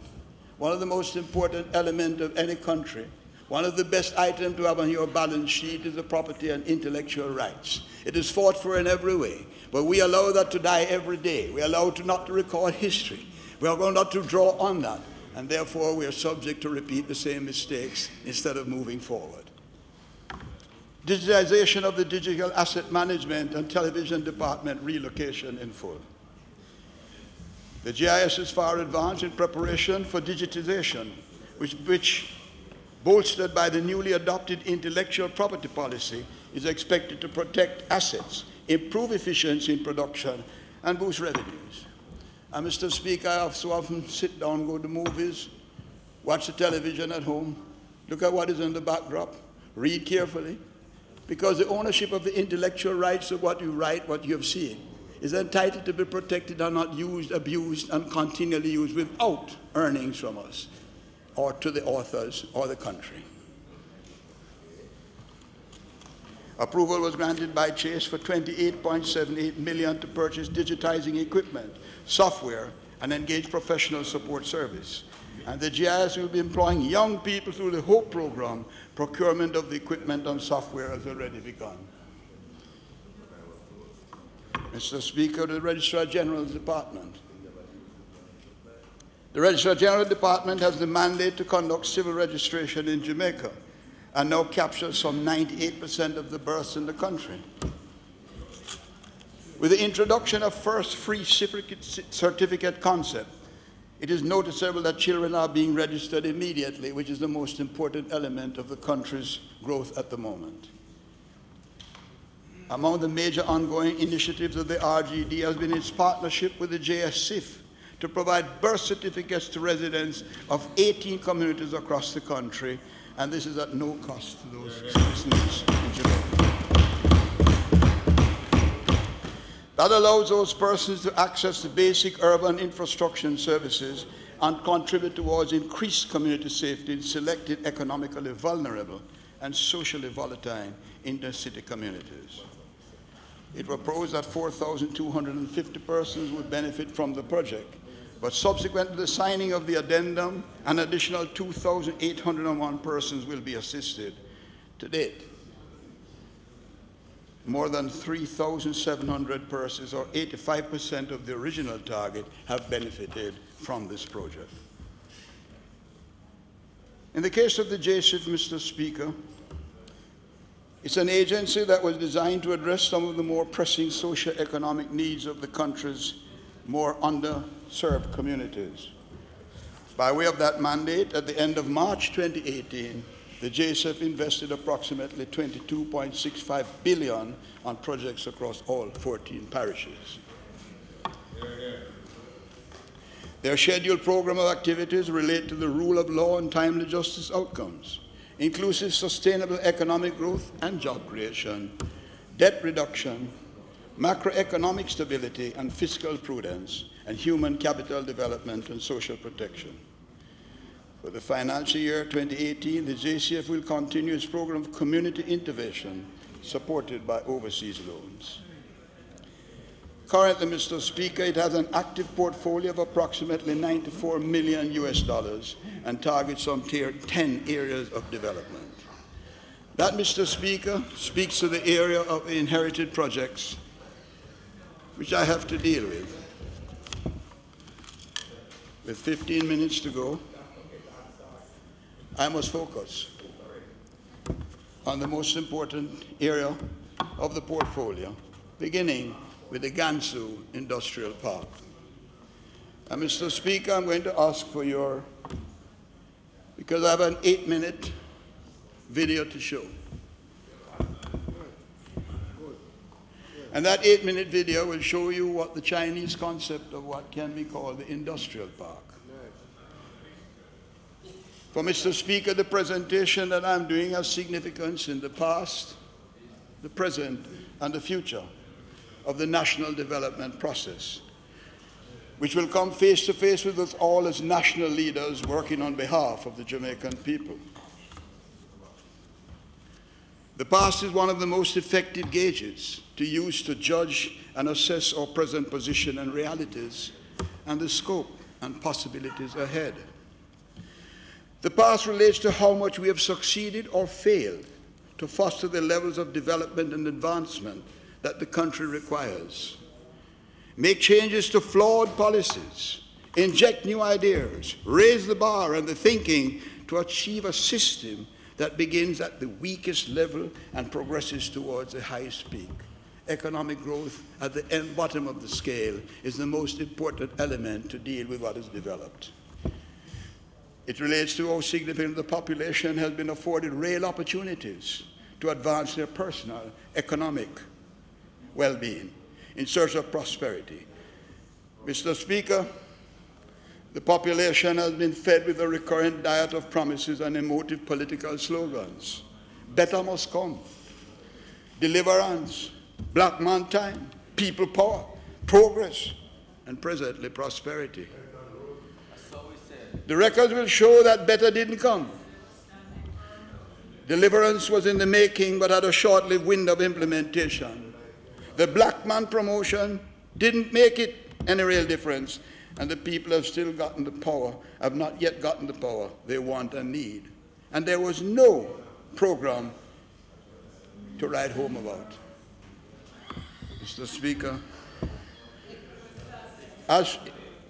one of the most important elements of any country. One of the best items to have on your balance sheet is the property and intellectual rights. It is fought for in every way, but we allow that to die every day. We allow it not to record history. We are going not to draw on that, and therefore we are subject to repeat the same mistakes instead of moving forward. Digitization of the digital asset management and television department relocation in full. The GIS is far advanced in preparation for digitization, which bolstered by the newly adopted intellectual property policy, is expected to protect assets, improve efficiency in production, and boost revenues. And Mr. Speaker, I so often sit down, go to movies, watch the television at home, look at what is in the backdrop, read carefully, because the ownership of the intellectual rights of what you write, what you have seen, is entitled to be protected and not used, abused, and continually used without earnings from us, or to the authors or the country. Approval was granted by Chase for $28.78 million to purchase digitizing equipment, software, and engage professional support service. And the GIS will be employing young people through the HOPE program. Procurement of the equipment and software has already begun. Mr. Speaker, the Registrar General's Department. The Registrar General Department has the mandate to conduct civil registration in Jamaica and now captures some 98% of the births in the country. With the introduction of first free certificate concept, it is noticeable that children are being registered immediately, which is the most important element of the country's growth at the moment. Among the major ongoing initiatives of the RGD has been its partnership with the JSCIF to provide birth certificates to residents of 18 communities across the country, and this is at no cost to those citizens in Jamaica. That allows those persons to access the basic urban infrastructure and services and contribute towards increased community safety in selected economically vulnerable and socially volatile inter-city communities. It proposed that 4,250 persons would benefit from the project, but subsequent to the signing of the addendum, an additional 2,801 persons will be assisted. To date, more than 3,700 persons, or 85% of the original target, have benefited from this project. In the case of the JSIF, Mr. Speaker, it's an agency that was designed to address some of the more pressing socio-economic needs of the country's more underserved communities. By way of that mandate, at the end of March 2018, the JSF invested approximately $22.65 billion on projects across all 14 parishes. Their scheduled program of activities relate to the rule of law and timely justice outcomes, inclusive sustainable economic growth and job creation, debt reduction, macroeconomic stability and fiscal prudence, and human capital development and social protection. For the financial year 2018, the JCF will continue its program of community intervention supported by overseas loans. Currently, Mr. Speaker, it has an active portfolio of approximately $94 million and targets some 10 areas of development. That, Mr. Speaker, speaks to the area of inherited projects, which I have to deal with. With 15 minutes to go, I must focus on the most important area of the portfolio, beginning with the Gansu Industrial Park. And Mr. Speaker, I'm going to ask for your, because I have an 8-minute video to show. And that 8-minute video will show you what the Chinese concept of what can be called the industrial park. For Mr. Speaker, the presentation that I'm doing has significance in the past, the present, and the future of the national development process, which will come face to face with us all as national leaders working on behalf of the Jamaican people. The past is one of the most effective gauges to use to judge and assess our present position and realities and the scope and possibilities ahead. The past relates to how much we have succeeded or failed to foster the levels of development and advancement that the country requires. Make changes to flawed policies, inject new ideas, raise the bar and the thinking to achieve a system that begins at the weakest level and progresses towards the highest peak. economic growth at the end bottom of the scale is the most important element to deal with what is developed. It relates to how significant the population has been afforded real opportunities to advance their personal economic well-being in search of prosperity. Mr. Speaker, the population has been fed with a recurrent diet of promises and emotive political slogans. Better must come. Deliverance, black man time, people power, progress, and presently prosperity. The records will show that better didn't come. Deliverance was in the making but had a short-lived window of implementation. The black man promotion didn't make it any real difference, and the people have still gotten the power, have not yet gotten the power they want and need. And there was no program to write home about. Mr. Speaker, as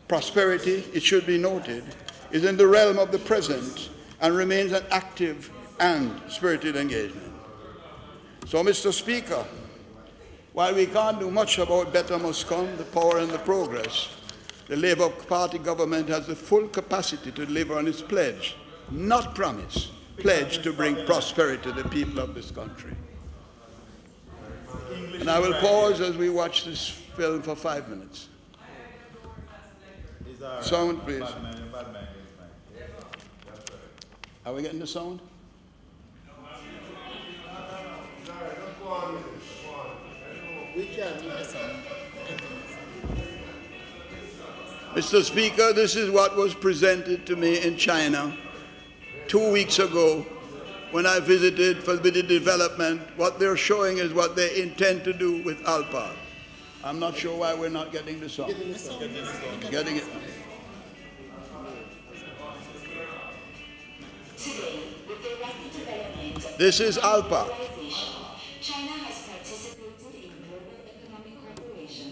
prosperity, it should be noted, is in the realm of the present and remains an active and spirited engagement. So, Mr. Speaker, while we can't do much about better must come, the power and the progress, the Labour Party government has the full capacity to deliver on its pledge, not promise, pledge to bring prosperity to the people of this country. And I will pause as we watch this film for 5 minutes. Sound, please. Are we getting the sound? Mr. Speaker, this is what was presented to me in China 2 weeks ago when I visited for the development. What they're showing is what they intend to do with Alpa. I'm not sure why we're not getting the song. Getting it. This is Alpa. China has participated in global economic cooperation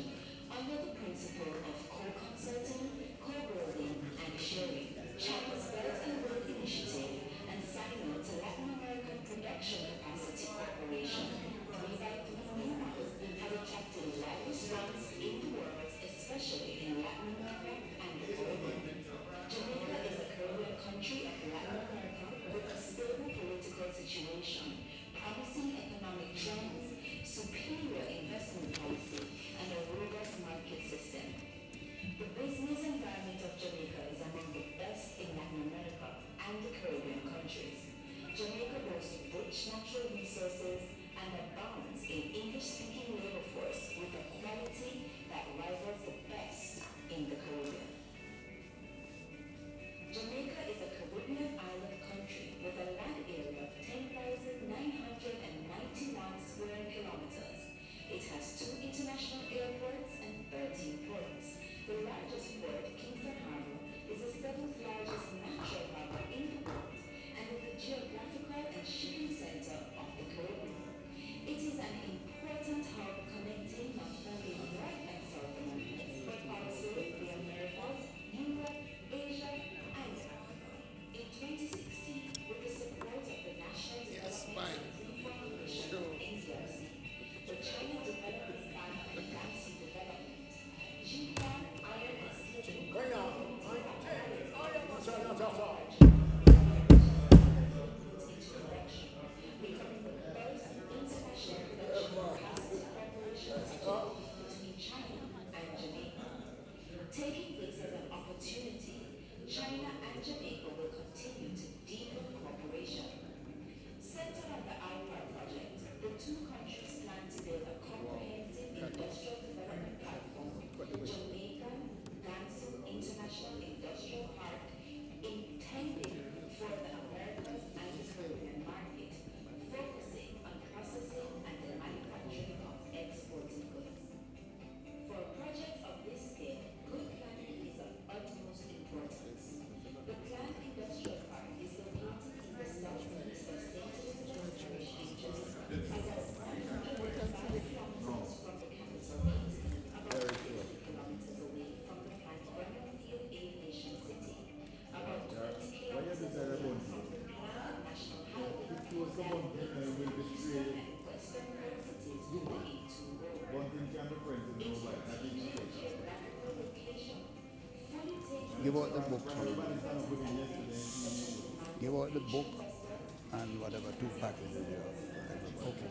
under the principle of co-consulting, co-building, and sharing. China's Belt and Road Initiative and signal to Latin American production capacity cooperation 3x3 model has attracted a wide response in the world, especially in Latin America and the Caribbean. Jamaica is a Caribbean country of Latin America with a stable political situation, promising economic trends, superior investment policy, and a robust market system. The business environment of Jamaica is among the best in Latin America and the Caribbean countries. Jamaica boasts rich natural resources and abounds in English-speaking labor force with a quality that rivals the best in the Caribbean. Jamaica is a Caribbean island country with a land area of 10,991 square kilometers. It has 2 international airports and 13 ports. The largest port, Kingston Harbour, is the 7th largest natural harbour in the world and is the geographical and shipping center of the Caribbean. It is an important hub connecting not only North and South Americas, but also the Americas, Europe, Asia, and Africa. In 2016, with the support of the National Development and Reform Commission of NDRC, the China Development Bank and Gansu Development, G1 Iron and Steel becoming the first international production capacity cooperation between China and Jamaica. Taking this as an opportunity, China and Jamaica will continue to deepen cooperation. Centered on the IPAR project, the two countries plan to build a comprehensive industrial development platform, Jamaica Gansu International Industrial Park, intended Give out the book. Give out the book and whatever, 2 packages you have. Okay.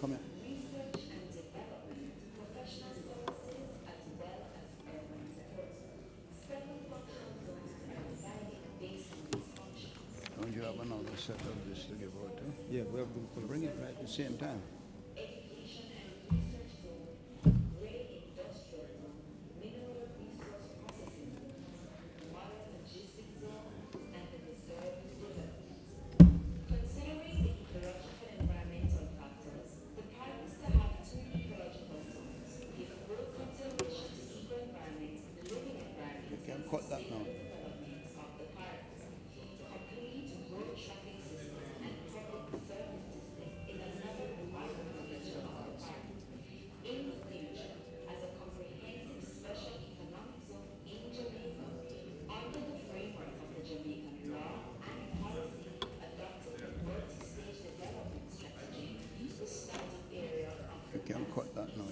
Come here. Don't you have another set of this to give out to? Yeah, we have to bring it right at the same time. Cut that now. You can cut that now.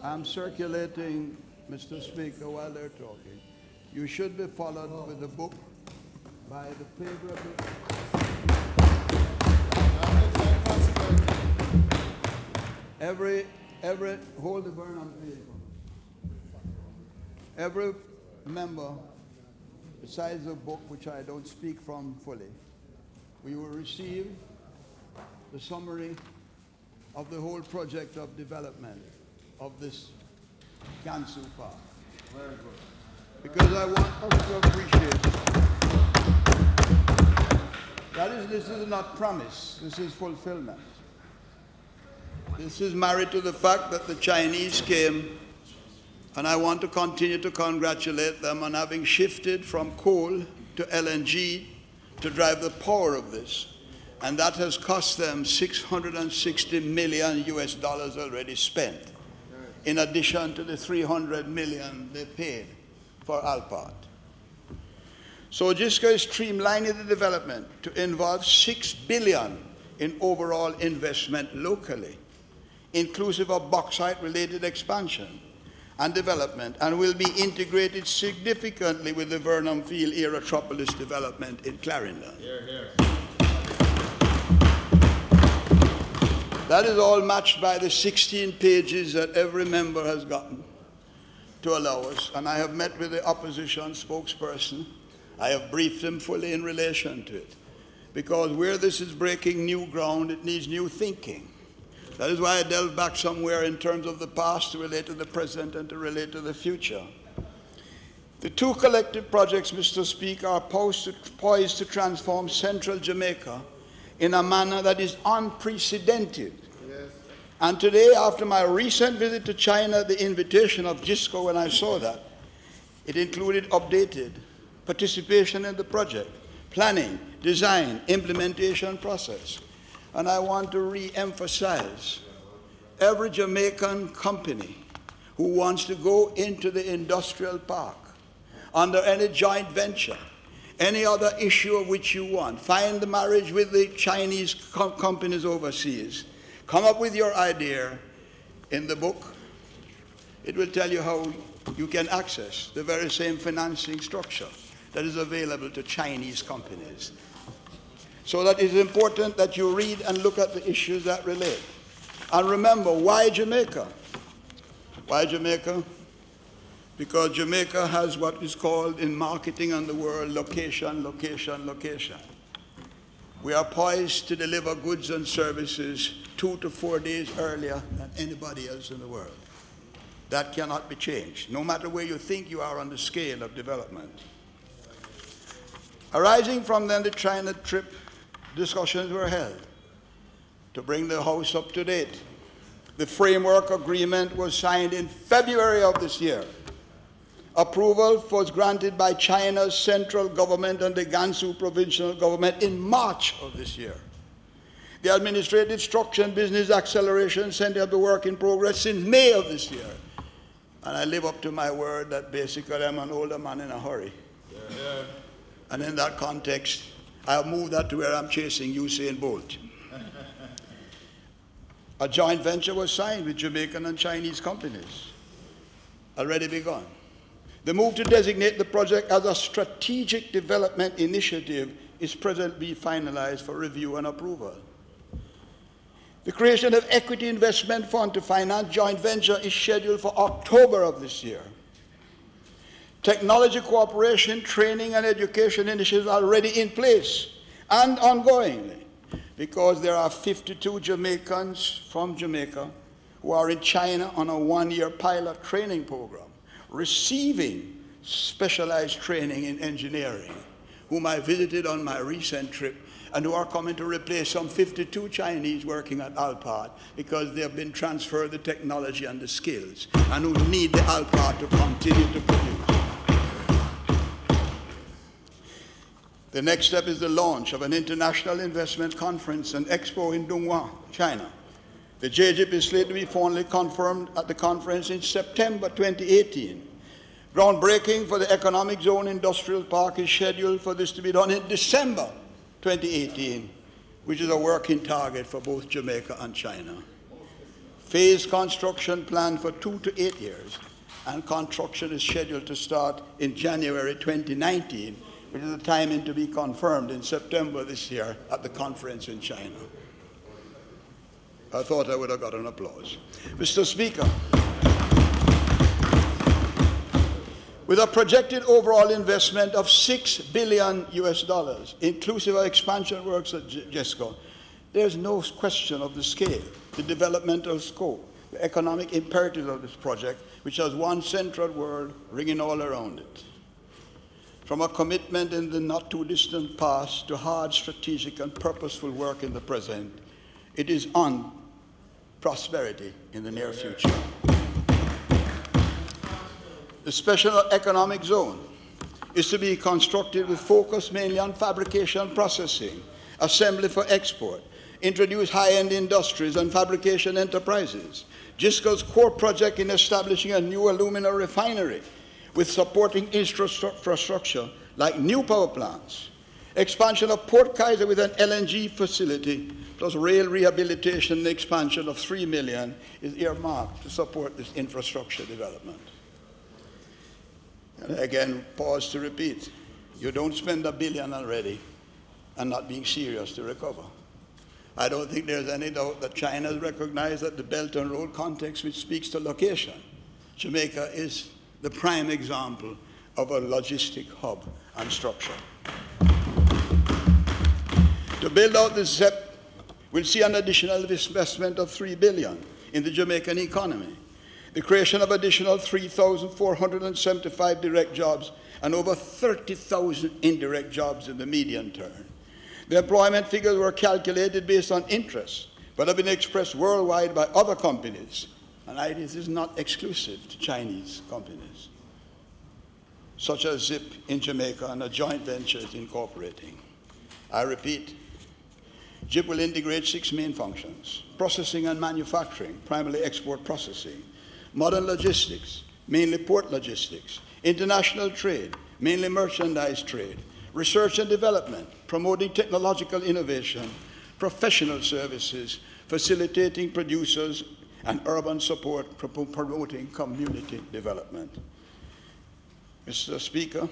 I'm circulating, Mr. Speaker, while they're talking. You should be followed with the book by the favorable. hold the burn on please. Every member, besides the book which I don't speak from fully, we will receive the summary of the whole project of development of this Gansu Park. Very good. Because I want us to appreciate that this is not promise, this is fulfillment. This is married to the fact that the Chinese came, and I want to continue to congratulate them on having shifted from coal to LNG to drive the power of this. And that has cost them $660 million already spent, in addition to the $300 million they paid for Alpart. So JISCA is streamlining the development to involve $6 billion in overall investment locally, inclusive of bauxite-related expansion and development, and will be integrated significantly with the Vernon Field Aerotropolis development in Clarendon. Here, here. That is all matched by the 16 pages that every member has gotten to allow us. And I have met with the opposition spokesperson. I have briefed him fully in relation to it. Because where this is breaking new ground, it needs new thinking. That is why I delve back somewhere in terms of the past to relate to the present and to relate to the future. The two collective projects, Mr. Speaker, are poised to transform central Jamaica in a manner that is unprecedented. Yes. And today, after my recent visit to China, the invitation of JISCO, when I saw that, it included updated participation in the project, planning, design, implementation process. And I want to re-emphasize, every Jamaican company who wants to go into the industrial park under any joint venture, any other issue of which you want, find the marriage with the Chinese companies overseas, come up with your idea in the book. It will tell you how you can access the very same financing structure that is available to Chinese companies. So that it is important that you read and look at the issues that relate. And remember, why Jamaica? Why Jamaica? Because Jamaica has what is called in marketing and the world, location, location, location. We are poised to deliver goods and services 2 to 4 days earlier than anybody else in the world. That cannot be changed, no matter where you think you are on the scale of development. Arising from then the China trip, discussions were held to bring the House up to date. The framework agreement was signed in February of this year. Approval was granted by China's central government and the Gansu provincial government in March of this year. The Administrative Structure and Business Acceleration Center of the work in progress in May of this year. And I live up to my word that basically I'm an older man in a hurry. Yeah. And in that context, I have moved that to where I'm chasing Usain Bolt. A joint venture was signed with Jamaican and Chinese companies, already begun. The move to designate the project as a strategic development initiative is presently finalized for review and approval. The creation of equity investment fund to finance joint venture is scheduled for October of this year. Technology cooperation, training and education initiatives are already in place and ongoingly, because there are 52 Jamaicans from Jamaica who are in China on a 1-year pilot training program, receiving specialized training in engineering, whom I visited on my recent trip, and who are coming to replace some 52 Chinese working at Alpart because they have been transferred the technology and the skills, and who need the Alpart to continue to produce. The next step is the launch of an international investment conference and expo in Dongguan, China. The JGIP is slated to be formally confirmed at the conference in September 2018. Groundbreaking for the Economic Zone Industrial Park is scheduled for this to be done in December 2018, which is a working target for both Jamaica and China. Phased construction planned for 2 to 8 years, and construction is scheduled to start in January 2019, which is the timing to be confirmed in September this year at the conference in China. I thought I would have got an applause. Mr. Speaker, with a projected overall investment of $6 billion US, inclusive of expansion works at GESCO, there's no question of the scale, the developmental scope, the economic imperatives of this project, which has one central word ringing all around it. From a commitment in the not-too-distant past to hard strategic and purposeful work in the present, it is on prosperity in the near future. The Special Economic Zone is to be constructed with focus mainly on fabrication and processing, assembly for export, introduce high-end industries and fabrication enterprises. GISCO's core project in establishing a new alumina refinery with supporting infrastructure like new power plants, expansion of Port Kaiser with an LNG facility, plus rail rehabilitation and expansion of $3 million is earmarked to support this infrastructure development. And again, pause to repeat, you don't spend $1 billion already and not being serious to recover. I don't think there's any doubt that China has recognized that the Belt and Road context, which speaks to location, Jamaica is the prime example of a logistic hub and structure. To build out this ZEP, we'll see an additional investment of $3 billion in the Jamaican economy, the creation of additional 3,475 direct jobs and over 30,000 indirect jobs in the medium term. The employment figures were calculated based on interest, but have been expressed worldwide by other companies. And this is not exclusive to Chinese companies, such as ZIP in Jamaica and a joint venture is incorporating. I repeat, ZIP will integrate 6 main functions: processing and manufacturing, primarily export processing; modern logistics, mainly port logistics; international trade, mainly merchandise trade; research and development, promoting technological innovation; professional services, facilitating producers; and urban support, promoting community development. Mr. Speaker,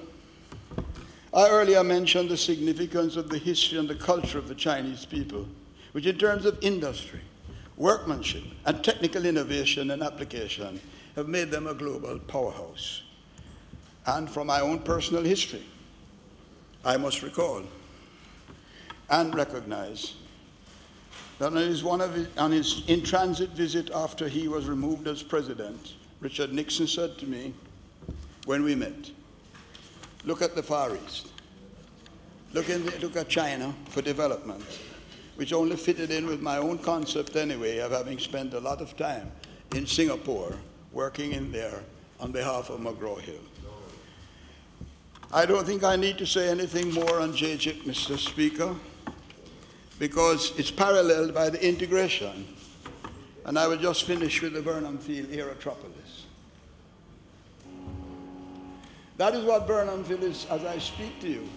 I earlier mentioned the significance of the history and the culture of the Chinese people, which in terms of industry, workmanship, and technical innovation and application have made them a global powerhouse. And from my own personal history, I must recall and recognize that on his in-transit visit after he was removed as president, Richard Nixon said to me when we met, look at the Far East. Look at China for development, which only fitted in with my own concept anyway of having spent a lot of time in Singapore working in there on behalf of McGraw-Hill. I don't think I need to say anything more on JGIP, Mr. Speaker, because it's paralleled by the integration. And I will just finish with the Burnham Field Aerotropolis. That is what Burnham Field is as I speak to you.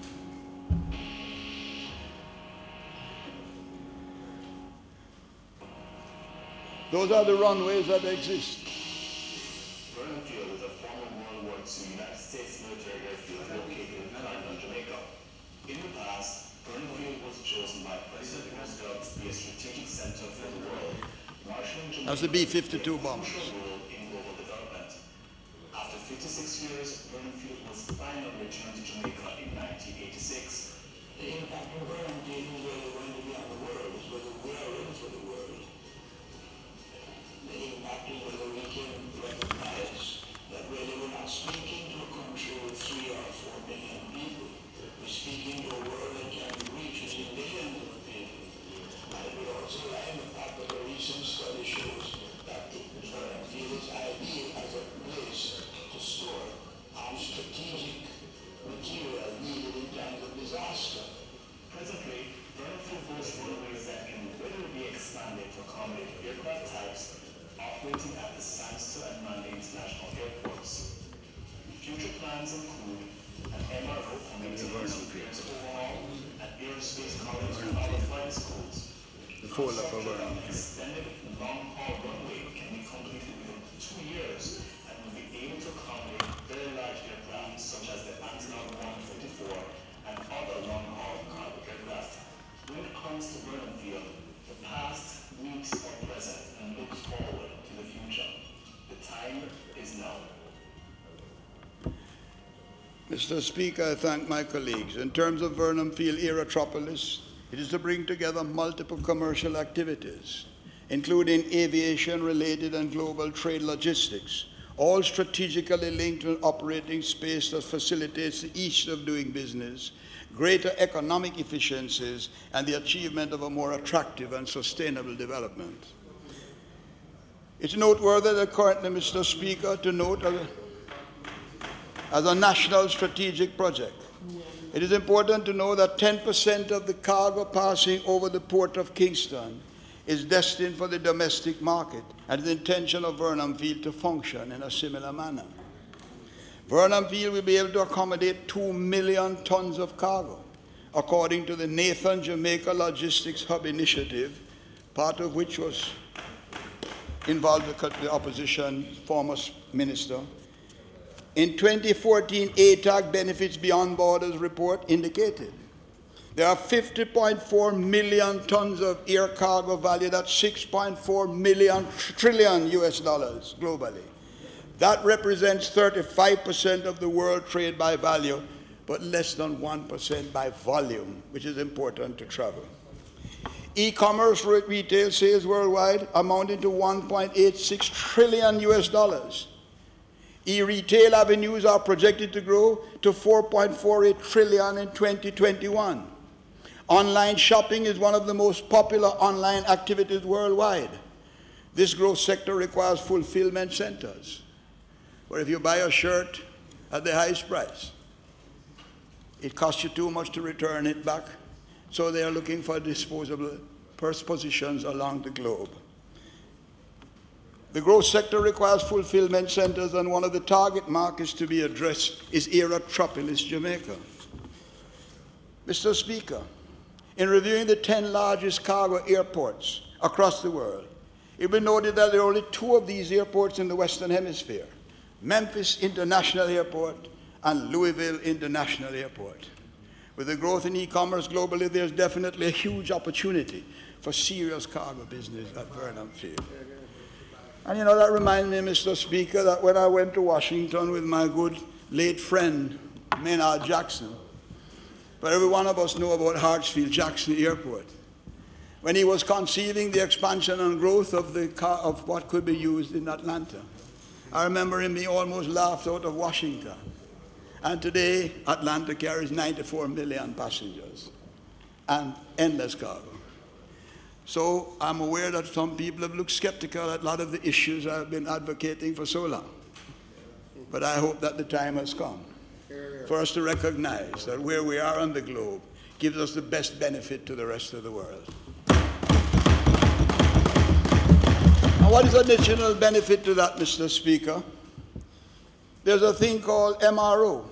Those are the runways that exist. Burnham Field is a former World War II United States military airfield located in Carolina, Jamaica. In the past, Burnham Field was chosen by President Roosevelt to be a strategic center for the world, marshalling Jamaica. That's the B-52 bombers. In global development. After 56 years, Burnham Field was finally returned to Jamaica in 1986. The impact of Burnham Field is where we're going to be on the world, is whether we are ready for the world. The impact is whether we can recognize that really we're not speaking to a country with 3 or 4 million people. We're speaking to a world that can reach in billions of people. I would also like the fact that a recent study shows that Burnham Field is ideal as a place to store strategic material needed in times of disaster. Presently, Burnham Field boasts runways that can readily be expanded to accommodate aircraft types operating at the Sandstone and Manly International Airports. Future plans include an MRO committee overhaul, an aerospace college for our flight schools. The folder for Burnham. Extended long-haul runway can be completed within 2 years and will be able to accommodate very large aircraft such as the Antonov 154 and other long-haul cargo aircraft. When it comes to Burnham Field, the past weeks or Mr. Speaker, I thank my colleagues. In terms of Vernon Field Aerotropolis, it is to bring together multiple commercial activities, including aviation-related and global trade logistics, all strategically linked to an operating space that facilitates the ease of doing business, greater economic efficiencies, and the achievement of a more attractive and sustainable development. It's noteworthy that currently, Mr. Speaker, to note as a national strategic project. It is important to know that 10% of the cargo passing over the port of Kingston is destined for the domestic market, and the intention of Vernon Field to function in a similar manner. Vernon Field will be able to accommodate 2 million tons of cargo, according to the Nathan Jamaica Logistics Hub initiative, part of which was involved the opposition former minister. In 2014, ATAC Benefits Beyond Borders report indicated there are 50.4 million tons of air cargo valued at $6.4 trillion globally. That represents 35% of the world trade by value, but less than 1% by volume, which is important to travel. E-commerce retail sales worldwide amounting to $1.86 trillion. E-retail avenues are projected to grow to $4.48 trillion in 2021. Online shopping is one of the most popular online activities worldwide. This growth sector requires fulfillment centers, where if you buy a shirt at the highest price, it costs you too much to return it back, so they are looking for disposable positions along the globe. The growth sector requires fulfillment centers, and one of the target markets to be addressed is Aerotropolis, Jamaica. Mr. Speaker, in reviewing the 10 largest cargo airports across the world, it will be noted that there are only 2 of these airports in the Western Hemisphere, Memphis International Airport and Louisville International Airport. With the growth in e-commerce globally, there's definitely a huge opportunity for serious cargo business at Vernon Field. And you know, that reminds me, Mr. Speaker, that when I went to Washington with my good late friend, Maynard Jackson, but every one of us know about Hartsfield Jackson Airport, when he was conceiving the expansion and growth of what could be used in Atlanta. I remember him being almost laughed out of Washington. And today, Atlanta carries 94 million passengers and endless cargo. So I'm aware that some people have looked skeptical at a lot of the issues I've been advocating for so long. But I hope that the time has come for us to recognize that where we are on the globe gives us the best benefit to the rest of the world. And what is an additional benefit to that, Mr. Speaker? There's a thing called MRO,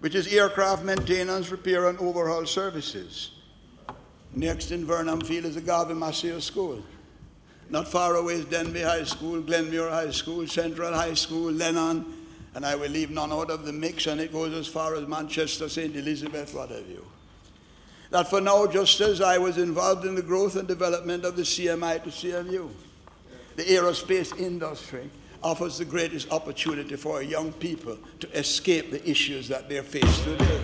which is Aircraft Maintenance, Repair and Overhaul Services. Next in Vernon Field is the Garvey Massey School. Not far away is Denby High School, Glenmuir High School, Central High School, Lennon, and I will leave none out of the mix, and it goes as far as Manchester, St. Elizabeth, what have you. That for now, just as I was involved in the growth and development of the CMI to CMU, the aerospace industry offers the greatest opportunity for young people to escape the issues that they're faced today.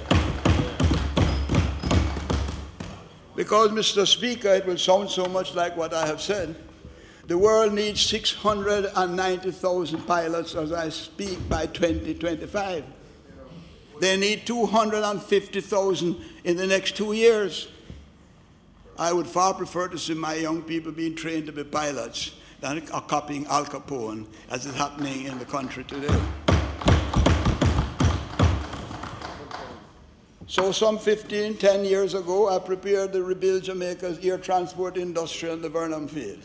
Because, Mr. Speaker, it will sound so much like what I have said. The world needs 690,000 pilots as I speak by 2025. They need 250,000 in the next 2 years. I would far prefer to see my young people being trained to be pilots than copying Al Capone, as is happening in the country today. So some 10 years ago, I prepared to rebuild Jamaica's air transport industry on the Vernon Field.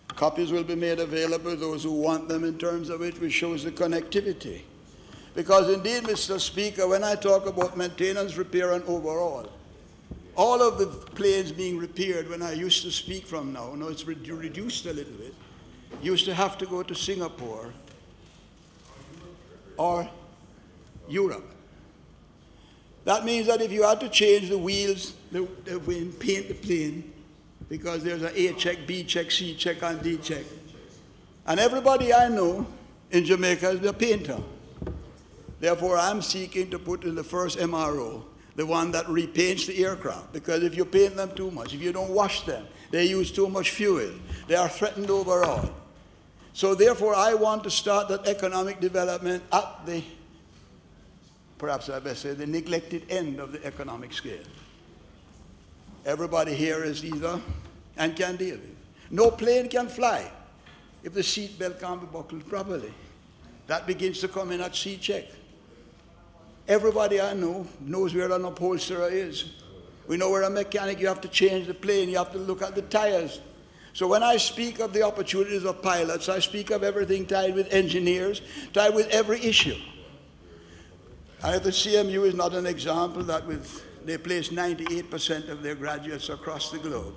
Copies will be made available to those who want them, in terms of which shows the connectivity. Because indeed, Mr. Speaker, when I talk about maintenance, repair, and overhaul, all of the planes being repaired when I used to speak from now it's reduced a little bit, used to have to go to Singapore or Europe. That means that if you had to change the wheels, paint the plane, because there's an A check, B check, C check, and D check. And everybody I know in Jamaica is a painter. Therefore, I'm seeking to put in the first MRO, the one that repaints the aircraft, because if you paint them too much, if you don't wash them, they use too much fuel. They are threatened overall. So therefore, I want to start that economic development at the, perhaps I best say, the neglected end of the economic scale. Everybody here is either and can deal with it. No plane can fly if the seat belt can't be buckled properly. That begins to come in at sea check. Everybody I know knows where an upholsterer is. We know where a mechanic, you have to change the plane, you have to look at the tires. So when I speak of the opportunities of pilots, I speak of everything tied with engineers, tied with every issue. And the CMU is not an example that they place 98% of their graduates across the globe.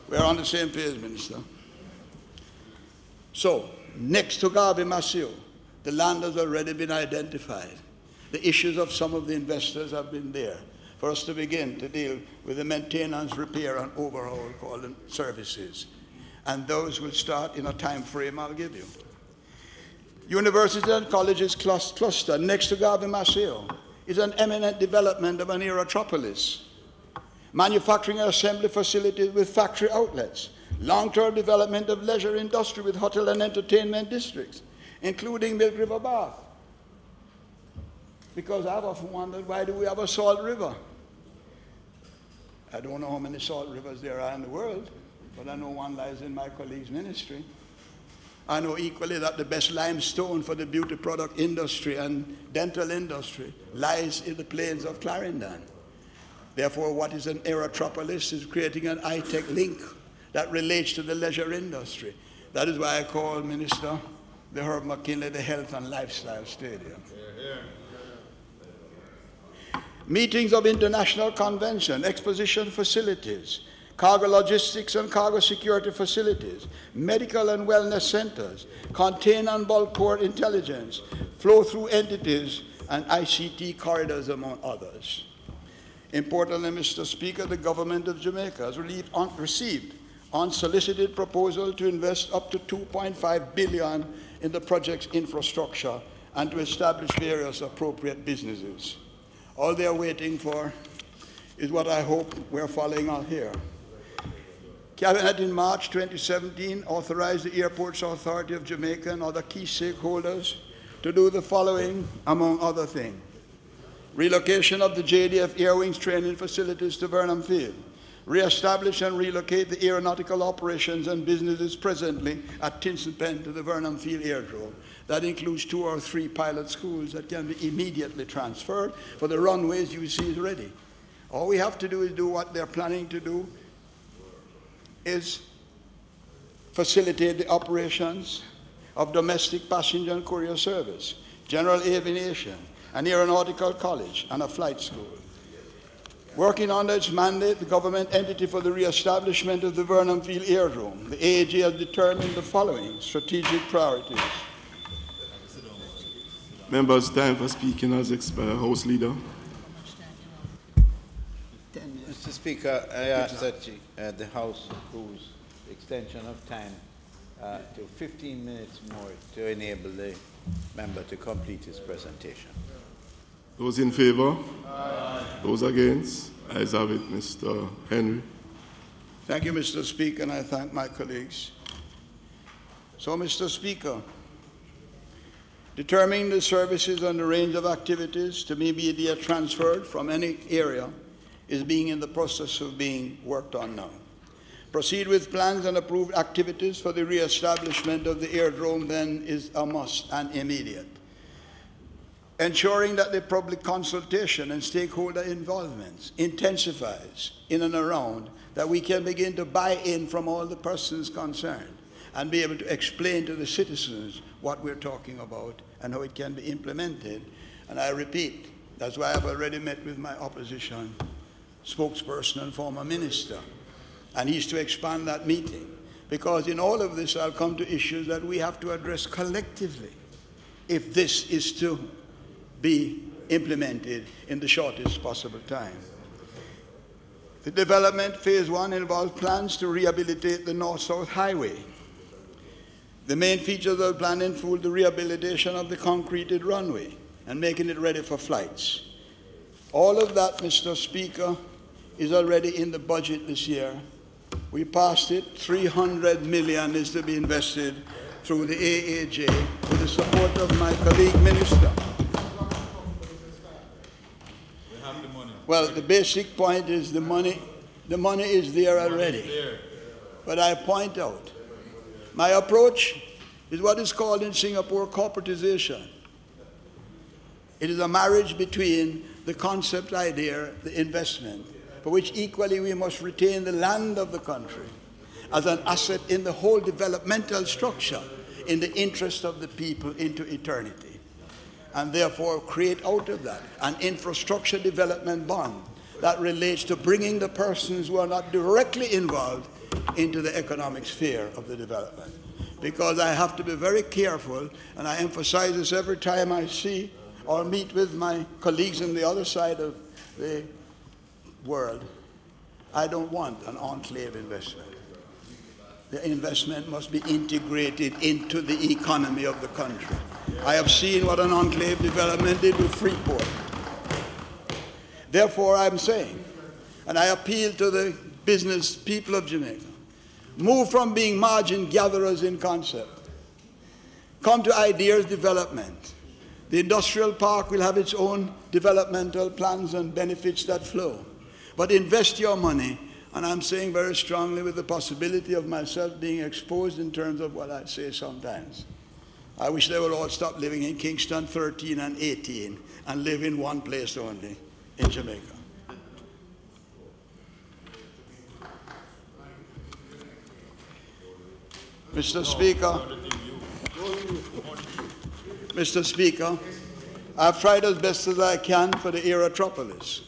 We're on the same page, Minister. So, next to Garvey Maceo, the land has already been identified. The issues of some of the investors have been there for us to begin to deal with the maintenance, repair, and overhaul called services. And those will start in a time frame I'll give you. University and colleges cluster next to Garvey Maceo is an eminent development of an aerotropolis. Manufacturing and assembly facilities with factory outlets. Long-term development of leisure industry with hotel and entertainment districts, including Milk River Bath. Because I've often wondered, why do we have a salt river? I don't know how many salt rivers there are in the world, but I know one lies in my colleague's ministry. I know equally that the best limestone for the beauty product industry and dental industry lies in the plains of Clarendon. Therefore, what is an aerotropolis is creating an high-tech link that relates to the leisure industry. That is why I call, Minister, the Herb McKinley the Health and Lifestyle Stadium. Meetings of international convention, exposition facilities, cargo logistics and cargo security facilities, medical and wellness centers, container and bulk port intelligence, flow-through entities, and ICT corridors, among others. Importantly, Mr. Speaker, the government of Jamaica has received unsolicited proposal to invest up to $2.5 billion in the project's infrastructure and to establish various appropriate businesses. All they are waiting for is what I hope we're following on here. Cabinet in March 2017 authorized the Airports Authority of Jamaica and other key stakeholders to do the following, among other things. Relocation of the JDF Air Wings training facilities to Vernon Field. Re-establish and relocate the aeronautical operations and businesses presently at Tinsel Pen to the Vernon Field Airdrome. That includes 2 or 3 pilot schools that can be immediately transferred for the runways you see is ready. All we have to do is do what they're planning to do, is facilitate the operations of domestic passenger and courier service, general aviation, an aeronautical college, and a flight school. Working under its mandate, the government entity for the re-establishment of the Vernon Field Airdrome, the AAG has determined the following strategic priorities. Members, time for speaking has expired. House Leader. Mr. Speaker, I ask that the House approves the extension of time to 15 minutes more to enable the member to complete his presentation. Those in favor? Aye. Those against? Ayes have it, Mr. Henry. Thank you, Mr. Speaker, and I thank my colleagues. So, Mr. Speaker, determining the services and the range of activities to be immediately transferred from any area is being in the process of being worked on now. Proceed with plans and approved activities for the re-establishment of the airdrome then is a must and immediate. Ensuring that the public consultation and stakeholder involvement intensifies in and around, that we can begin to buy in from all the persons concerned and be able to explain to the citizens what we're talking about and how it can be implemented. And I repeat, that's why I've already met with my opposition spokesperson and former minister, and he's to expand that meeting, because in all of this I'll come to issues that we have to address collectively if this is to be implemented in the shortest possible time. The development phase 1 involves plans to rehabilitate the North-South Highway. The main features of the plan include the rehabilitation of the concreted runway and making it ready for flights. All of that, Mr. Speaker, is already in the budget this year. We passed it. 300 million is to be invested through the AAJ with the support of my colleague minister. We have the money. Well, the basic point is the money is there already. But I point out, my approach is what is called in Singapore corporatization. It is a marriage between the concept idea, the investment, for which equally we must retain the land of the country as an asset in the whole developmental structure in the interest of the people into eternity. And therefore create out of that an infrastructure development bond that relates to bringing the persons who are not directly involved into the economic sphere of the development. Because I have to be very careful, and I emphasize this every time I see or meet with my colleagues on the other side of the world. I don't want an enclave investment. The investment must be integrated into the economy of the country. I have seen what an enclave development did with Freeport. Therefore, I'm saying, and I appeal to the business people of Jamaica, move from being margin gatherers in concept. Come to ideas development. The industrial park will have its own developmental plans and benefits that flow. But invest your money, and I'm saying very strongly with the possibility of myself being exposed in terms of what I say sometimes. I wish they would all stop living in Kingston 13 and 18 and live in one place only, in Jamaica. Mr. Speaker, I've tried as best as I can for the Aerotropolis.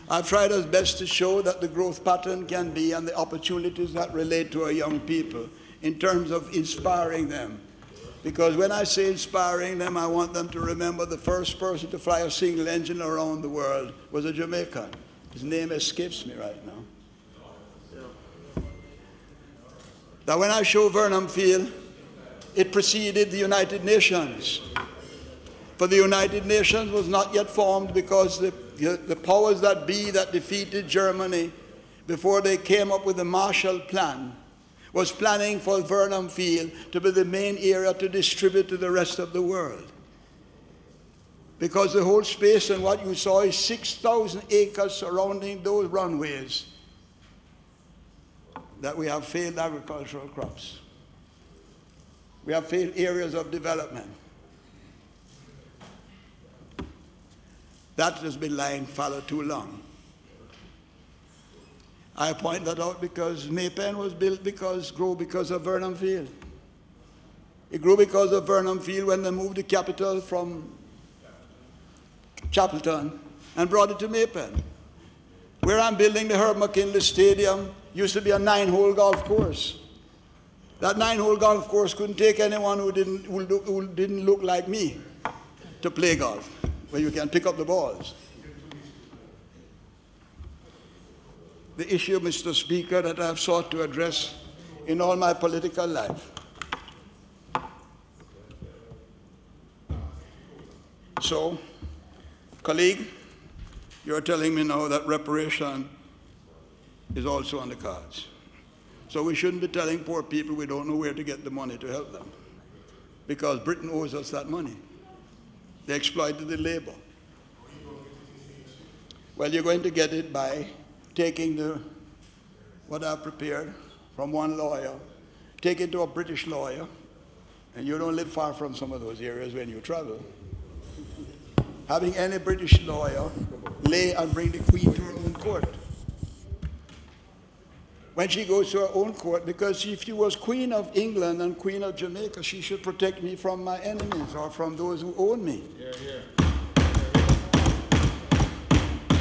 I've tried as best to show that the growth pattern can be and the opportunities that relate to our young people in terms of inspiring them. Because when I say inspiring them, I want them to remember the first person to fly a single engine around the world was a Jamaican. His name escapes me right now. That when I show Vernon Field, it preceded the United Nations. For the United Nations was not yet formed because the powers that be that defeated Germany before they came up with the Marshall Plan was planning for Vernon Field to be the main area to distribute to the rest of the world. Because the whole space and what you saw is 6,000 acres surrounding those runways that we have failed agricultural crops. We have failed areas of development. That has been lying fallow too long. I point that out because Maypen was built grew because of Vernon Field. It grew because of Vernon Field when they moved the capital from Chapelton and brought it to Maypen. Where I'm building the Herb McKinley Stadium used to be a 9-hole golf course. That 9-hole golf course couldn't take anyone who didn't look like me to play golf, where you can pick up the balls. The issue, Mr. Speaker, that I've sought to address in all my political life. So, colleague, you're telling me now that reparation is also on the cards. So we shouldn't be telling poor people we don't know where to get the money to help them, because Britain owes us that money. They exploited the labor. Well, you're going to get it by taking what I've prepared from one lawyer, take it to a British lawyer, and you don't live far from some of those areas when you travel. Having any British lawyer lay and bring the Queen to her own court. When she goes to her own court, because if she was Queen of England and Queen of Jamaica, she should protect me from my enemies or from those who own me.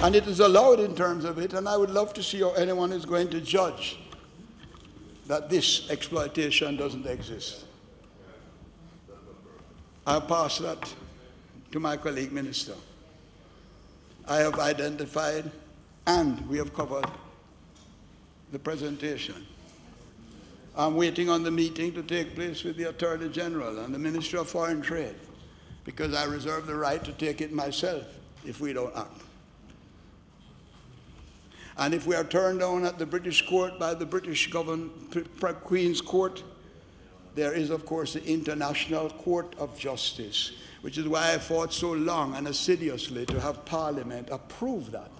And it is allowed in terms of it, and I would love to see how anyone is going to judge that this exploitation doesn't exist. I'll pass that to my colleague minister. I have identified and we have covered the presentation I'm waiting on the meeting to take place with the Attorney General and the Minister of Foreign Trade, because I reserve the right to take it myself if we don't act. And if we are turned down at the British court by the British Queen's Court, there is, of course, the International Court of Justice, which is why I fought so long and assiduously to have Parliament approve that,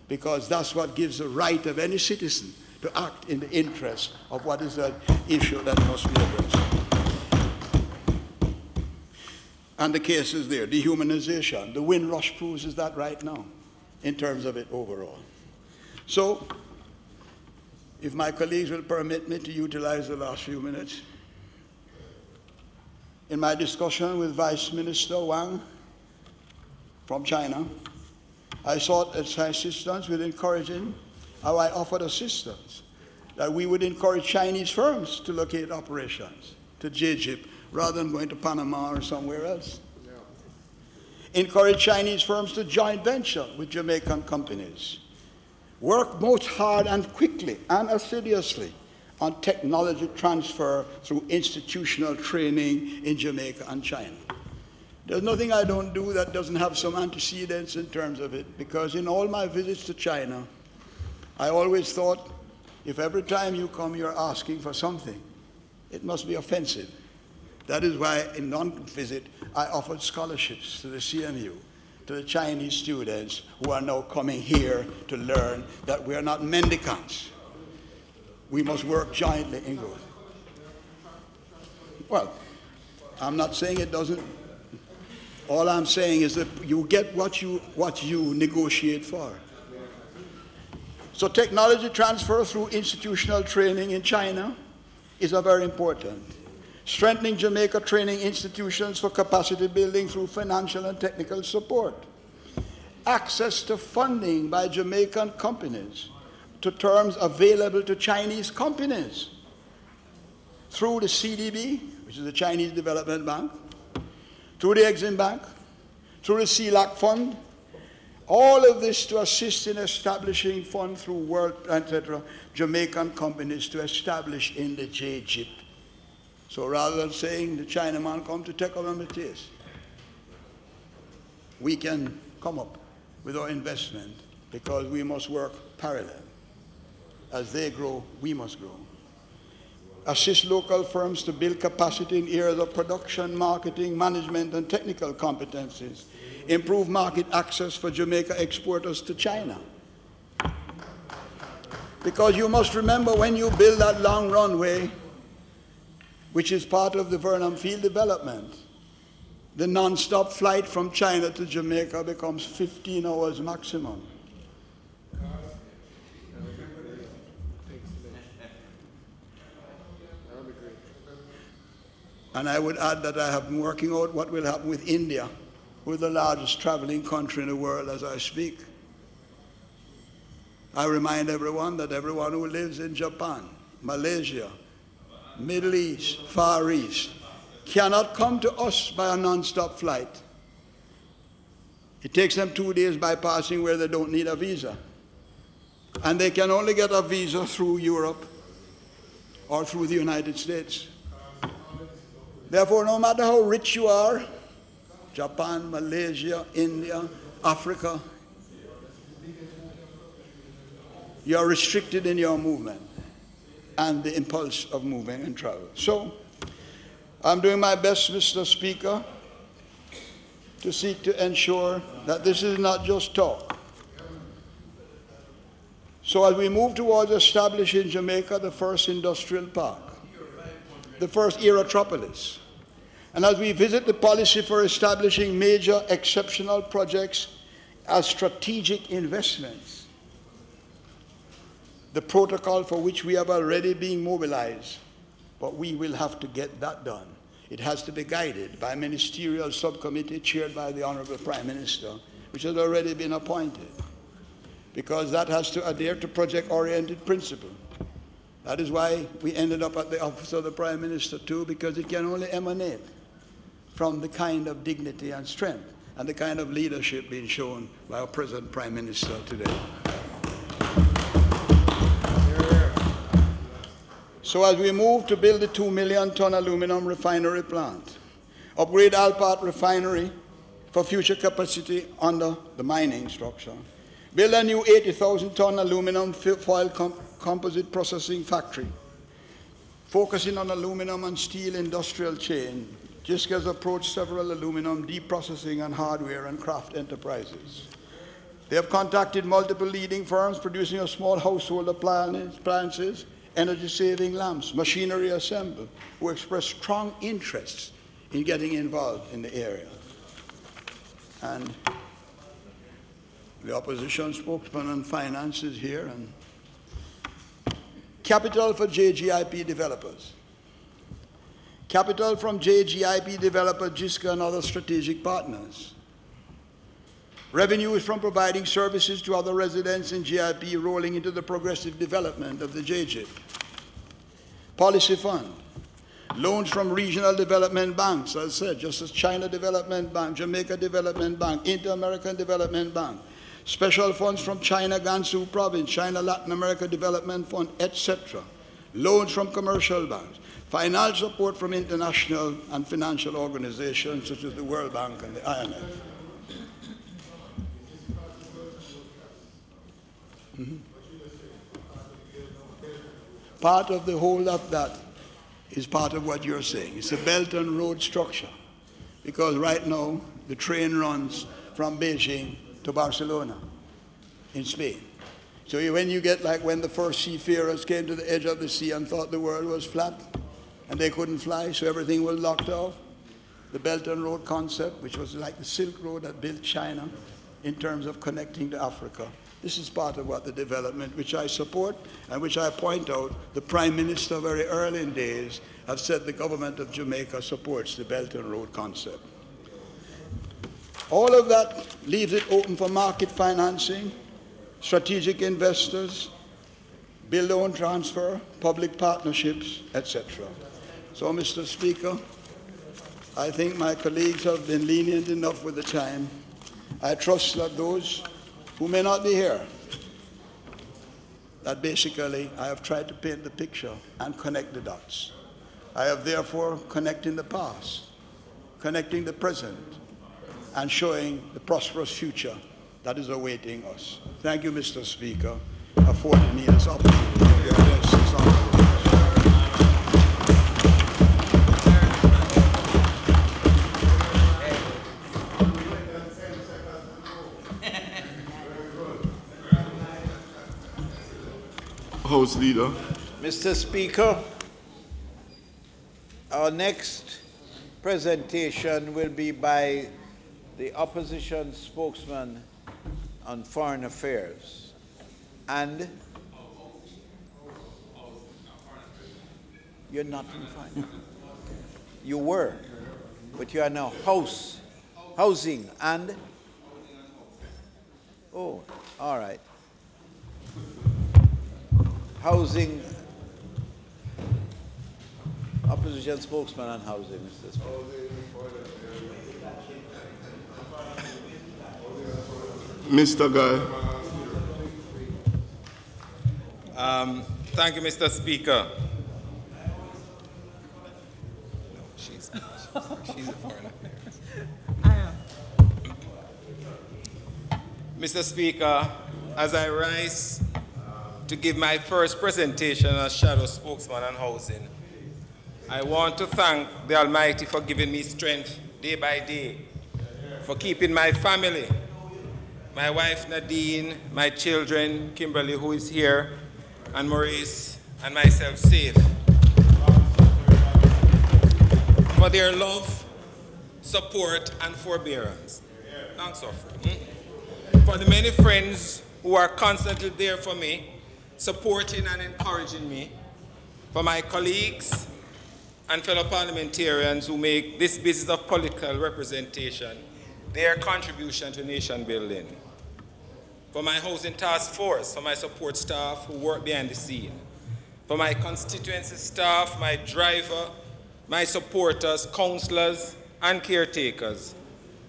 because that's what gives the right of any citizen to act in the interest of what is an issue that must be addressed. And the case is there, dehumanization. The Windrush proves is that right now, in terms of it overall. So, if my colleagues will permit me to utilize the last few minutes, in my discussion with Vice Minister Wang from China, I sought assistance with encouraging how I offered assistance, that we would encourage Chinese firms to locate operations to JGIP rather than going to Panama or somewhere else. Yeah. Encourage Chinese firms to joint venture with Jamaican companies. Work most hard and quickly and assiduously on technology transfer through institutional training in Jamaica and China. There's nothing I don't do that doesn't have some antecedents in terms of it, because in all my visits to China, I always thought, if every time you come you're asking for something, it must be offensive. That is why in one visit I offered scholarships to the CMU, to the Chinese students who are now coming here to learn that we are not mendicants. We must work jointly in growth. Well, I'm not saying it doesn't. All I'm saying is that you get what you negotiate for. So technology transfer through institutional training in China is very important. Strengthening Jamaica training institutions for capacity building through financial and technical support. Access to funding by Jamaican companies to terms available to Chinese companies through the CDB, which is the Chinese Development Bank, through the Exim Bank, through the CELAC Fund. All of this to assist in establishing funds through World, etc., Jamaican companies to establish in the JGIP. So rather than saying the Chinaman come to take over materials, we can come up with our investment, because we must work parallel. As they grow, we must grow. Assist local firms to build capacity in areas of production, marketing, management, and technical competencies. Improve market access for Jamaica exporters to China. Because you must remember, when you build that long runway, which is part of the Vernon Field development, the non-stop flight from China to Jamaica becomes 15 hours maximum. And I would add that I have been working out what will happen with India, who is the largest traveling country in the world as I speak. I remind everyone that everyone who lives in Japan, Malaysia, Middle East, Far East, cannot come to us by a non-stop flight. It takes them 2 days bypassing where they don't need a visa. And they can only get a visa through Europe or through the United States. Therefore, no matter how rich you are, Japan, Malaysia, India, Africa, you are restricted in your movement and the impulse of moving and travel. So, I'm doing my best, Mr. Speaker, to seek to ensure that this is not just talk. So as we move towards establishing Jamaica the first industrial park, the first aerotropolis, and as we visit the policy for establishing major exceptional projects as strategic investments, the protocol for which we have already been mobilized, but we will have to get that done. It has to be guided by a ministerial subcommittee chaired by the Honorable Prime Minister, which has already been appointed, because that has to adhere to project-oriented principle. That is why we ended up at the office of the Prime Minister too, because it can only emanate from the kind of dignity and strength and the kind of leadership being shown by our present Prime Minister today. So as we move to build the 2 million ton aluminum refinery plant, upgrade Alpart refinery for future capacity under the mining structure, build a new 80,000 ton aluminum foil composite processing factory, focusing on aluminum and steel industrial chain, JISC has approached several aluminum deep processing and hardware and craft enterprises. They have contacted multiple leading firms producing a small household appliances, energy-saving lamps, machinery assembly, who express strong interests in getting involved in the area. And the opposition spokesman on finance is here. And capital for JGIP developers. Capital from JGIP developer, JISC and other strategic partners. Revenue is from providing services to other residents in GIP rolling into the progressive development of the JGIP. Policy fund. Loans from regional development banks, as I said, just as China Development Bank, Jamaica Development Bank, Inter-American Development Bank. Special funds from China Gansu Province, China Latin America Development Fund, etc. Loans from commercial banks. Financial support from international and financial organizations such as the World Bank and the IMF. Part of the whole of that is part of what you're saying. It's a belt and road structure, because right now the train runs from Beijing to Barcelona in Spain. So when you get like when the first seafarers came to the edge of the sea and thought the world was flat and they couldn't fly, so everything was locked off, the Belt and Road concept, which was like the Silk Road that built China in terms of connecting to Africa. This is part of what the development, which I support and which I point out, the Prime Minister very early in days have said the government of Jamaica supports the Belt and Road concept. All of that leaves it open for market financing, strategic investors, bill loan transfer, public partnerships, etc. So, Mr. Speaker, I think my colleagues have been lenient enough with the time. I trust that those who may not be here, that basically I have tried to paint the picture and connect the dots. I have therefore connecting the past, connecting the present, and showing the prosperous future that is awaiting us. Thank you, Mr. Speaker, for affording me this opportunity to address this honorable. House Leader. Mr. Speaker, our next presentation will be by the opposition spokesman on foreign affairs. And you're not in foreign. You were, but you are now housing and, oh, all right. Housing, opposition spokesman on housing, Mr. Speaker. Mr. Guy. Thank you, Mr. Speaker. No, she's a foreign affairs. I am. Mr. Speaker, as I rise to give my first presentation as shadow spokesman on housing, I want to thank the Almighty for giving me strength day by day, for keeping my family, my wife Nadine, my children, Kimberly, who is here, and Maurice, and myself safe. For their love, support, and forbearance. Thanks, offering. For the many friends who are constantly there for me, supporting and encouraging me. For my colleagues and fellow parliamentarians who make this business of political representation their contribution to nation building. For my housing task force, for my support staff who work behind the scene. For my constituency staff, my driver, my supporters, councillors, and caretakers.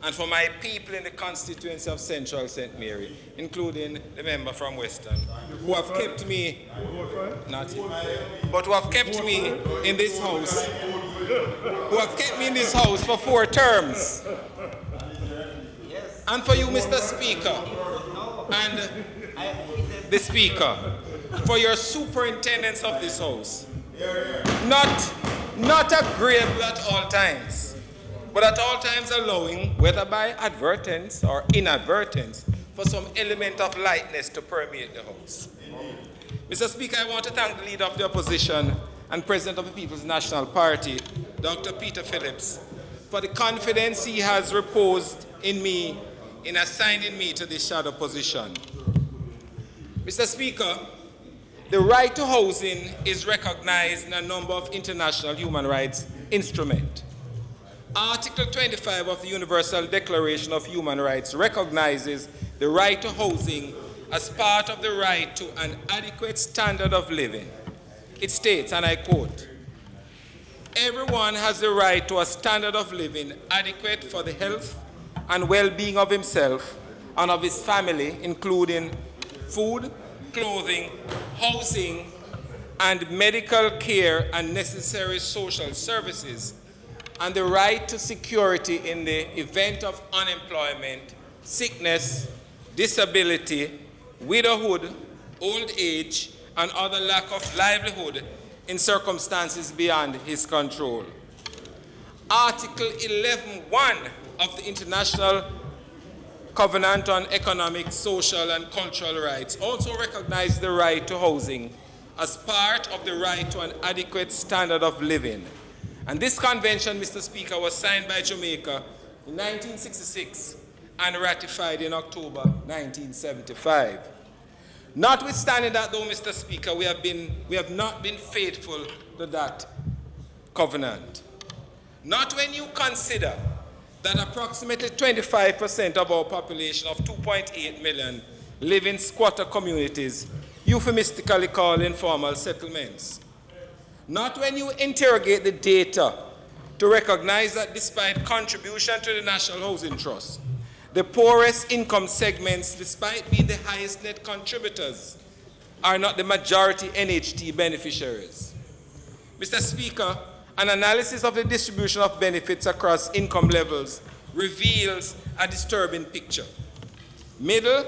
and for my people in the constituency of Central St. Mary, including the member from Western, who have kept me, not yet, but who have kept me in this house, for 4 terms. And for you, Mr. Speaker, and the Speaker, for your superintendence of this house, not agreeable at all times, but at all times allowing, whether by advertence or inadvertence, for some element of lightness to permeate the House. Mr. Speaker, I want to thank the Leader of the Opposition and President of the People's National Party, Dr. Peter Phillips, for the confidence he has reposed in me in assigning me to this shadow position. Mr. Speaker, the right to housing is recognized in a number of international human rights instruments. Article 25 of the Universal Declaration of Human Rights recognizes the right to housing as part of the right to an adequate standard of living. It states, and I quote, "Everyone has the right to a standard of living adequate for the health and well-being of himself and of his family, including food, clothing, housing, and medical care and necessary social services, and the right to security in the event of unemployment, sickness, disability, widowhood, old age, and other lack of livelihood in circumstances beyond his control." Article 11.1 of the International Covenant on Economic, Social, and Cultural Rights also recognizes the right to housing as part of the right to an adequate standard of living. And this convention, Mr. Speaker, was signed by Jamaica in 1966 and ratified in October 1975. Notwithstanding that, though, Mr. Speaker, we have not been faithful to that covenant. Not when you consider that approximately 25% of our population of 2.8 million live in squatter communities, euphemistically called informal settlements. Not when you interrogate the data to recognize that despite contribution to the National Housing Trust, the poorest income segments, despite being the highest net contributors, are not the majority NHT beneficiaries. Mr. Speaker, an analysis of the distribution of benefits across income levels reveals a disturbing picture. Middle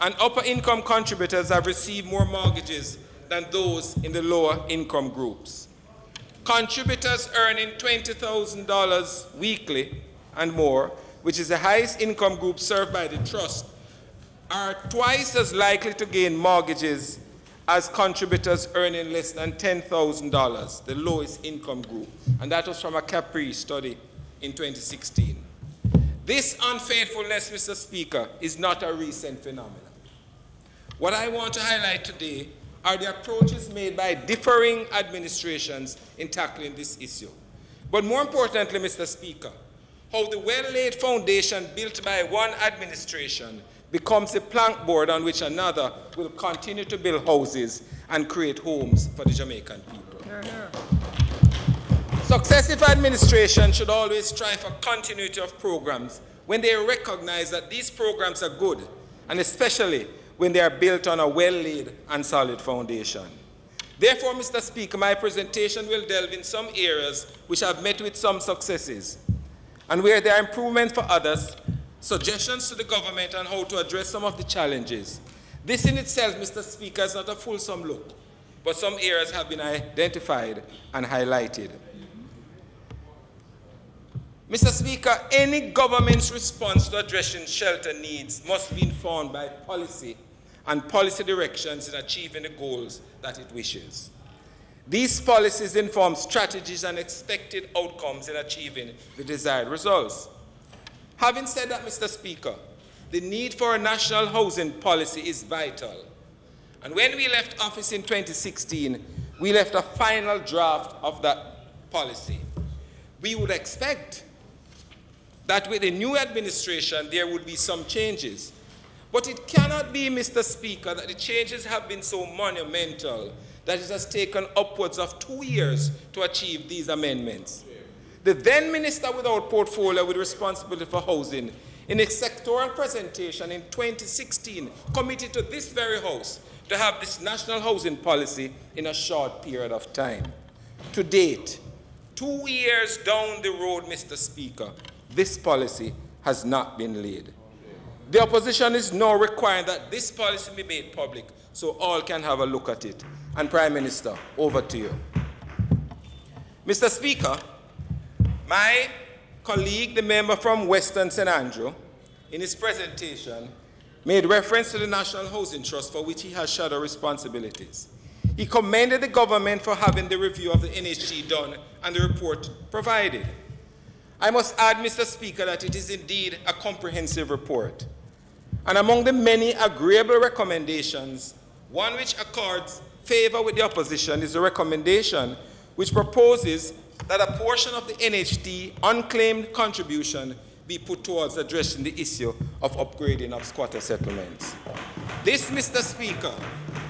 and upper income contributors have received more mortgages than those in the lower income groups. Contributors earning $20,000 weekly and more, which is the highest income group served by the trust, are twice as likely to gain mortgages as contributors earning less than $10,000, the lowest income group. And that was from a Capri study in 2016. This unfaithfulness, Mr. Speaker, is not a recent phenomenon. What I want to highlight today are the approaches made by differing administrations in tackling this issue. But more importantly, Mr. Speaker, how the well-laid foundation built by one administration becomes the plank board on which another will continue to build houses and create homes for the Jamaican people. Successive administrations should always strive for continuity of programs when they recognize that these programs are good, and especially when they are built on a well-laid and solid foundation. Therefore, Mr. Speaker, my presentation will delve in some areas which have met with some successes, and where there are improvements for others, suggestions to the government on how to address some of the challenges. This in itself, Mr. Speaker, is not a fulsome look, but some areas have been identified and highlighted. Mr. Speaker, any government's response to addressing shelter needs must be informed by policy and policy directions in achieving the goals that it wishes. These policies inform strategies and expected outcomes in achieving the desired results. Having said that, Mr. Speaker, the need for a national housing policy is vital. And when we left office in 2016, we left a final draft of that policy. We would expect that with the new administration, there would be some changes. But it cannot be, Mr. Speaker, that the changes have been so monumental that it has taken upwards of 2 years to achieve these amendments. The then minister without portfolio with responsibility for housing, in a sectoral presentation in 2016, committed to this very House to have this national housing policy in a short period of time. To date, 2 years down the road, Mr. Speaker, this policy has not been laid. The opposition is now requiring that this policy be made public so all can have a look at it. And Prime Minister, over to you. Mr. Speaker, my colleague, the member from Western St. Andrew, in his presentation, made reference to the National Housing Trust, for which he has shadow responsibilities. He commended the government for having the review of the NHT done and the report provided. I must add, Mr. Speaker, that it is indeed a comprehensive report. And among the many agreeable recommendations, one which accords favor with the opposition is a recommendation which proposes that a portion of the NHT unclaimed contribution be put towards addressing the issue of upgrading of squatter settlements. This, Mr. Speaker,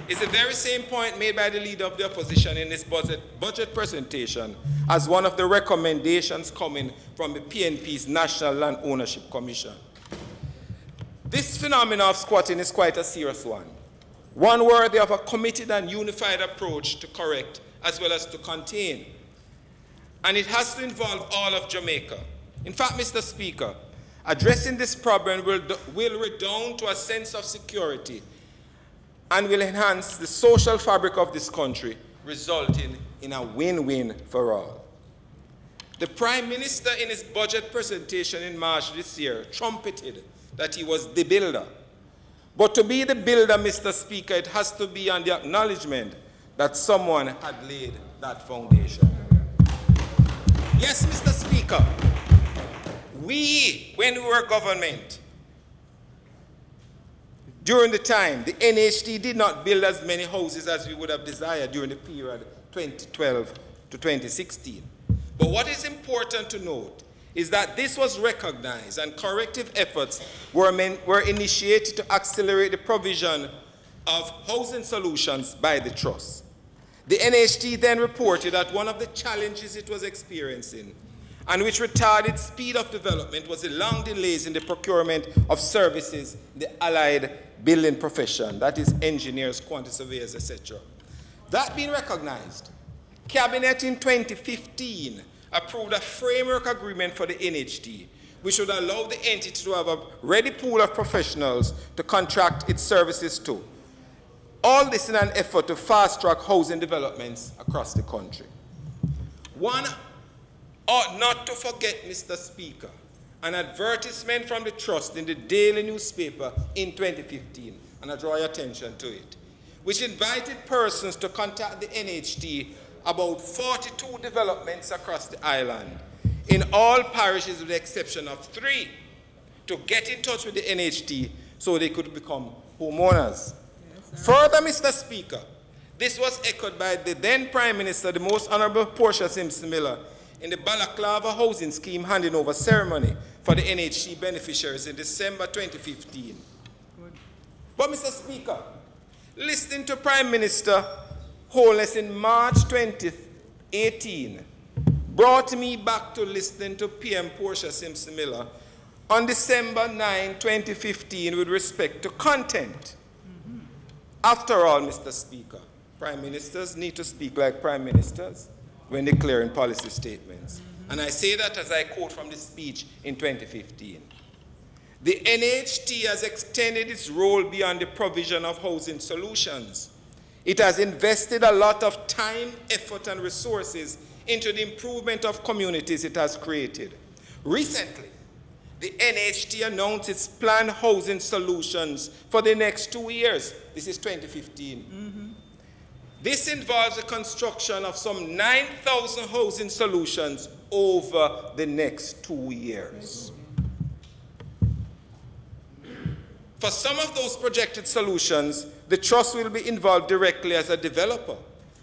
is the very same point made by the leader of the opposition in his budget presentation as one of the recommendations coming from the PNP's National Land Ownership Commission. This phenomenon of squatting is quite a serious one worthy of a committed and unified approach to correct as well as to contain. And it has to involve all of Jamaica. In fact, Mr. Speaker, addressing this problem will redound to a sense of security and will enhance the social fabric of this country, resulting in a win-win for all. The Prime Minister, in his budget presentation in March this year, trumpeted that he was the builder. But to be the builder, Mr. Speaker, it has to be on the acknowledgement that someone had laid that foundation. Yes, Mr. Speaker, when we were government, during the time, the NHT did not build as many houses as we would have desired during the period 2012 to 2016. But what is important to note is that this was recognized and corrective efforts were initiated to accelerate the provision of housing solutions by the Trust. The NHT then reported that one of the challenges it was experiencing and which retarded speed of development was the long delays in the procurement of services in the allied building profession, that is engineers, quantity surveyors, etc. That being recognized, Cabinet in 2015 approved a framework agreement for the NHT, which would allow the entity to have a ready pool of professionals to contract its services to. All this in an effort to fast-track housing developments across the country. One ought not to forget, Mr. Speaker, an advertisement from the Trust in the daily newspaper in 2015, and I draw your attention to it, which invited persons to contact the NHT about 42 developments across the island, in all parishes with the exception of 3, to get in touch with the NHT so they could become homeowners. Yes, further, Mr. Speaker, this was echoed by the then Prime Minister, the Most Honorable Portia Simpson Miller, in the Balaclava Housing Scheme handing over ceremony for the NHT beneficiaries in December 2015. But, Mr. Speaker, listening to Prime Minister Holness in March 2018 brought me back to listening to PM Portia Simpson Miller on December 9, 2015 with respect to content. After all, Mr. Speaker, Prime Ministers need to speak like Prime Ministers when declaring policy statements. And I say that as I quote from the speech in 2015. The NHT has extended its role beyond the provision of housing solutions. It has invested a lot of time, effort, and resources into the improvement of communities it has created. Recently, the NHT announced its planned housing solutions for the next 2 years. This is 2015. This involves the construction of some 9,000 housing solutions over the next 2 years. For some of those projected solutions, the Trust will be involved directly as a developer.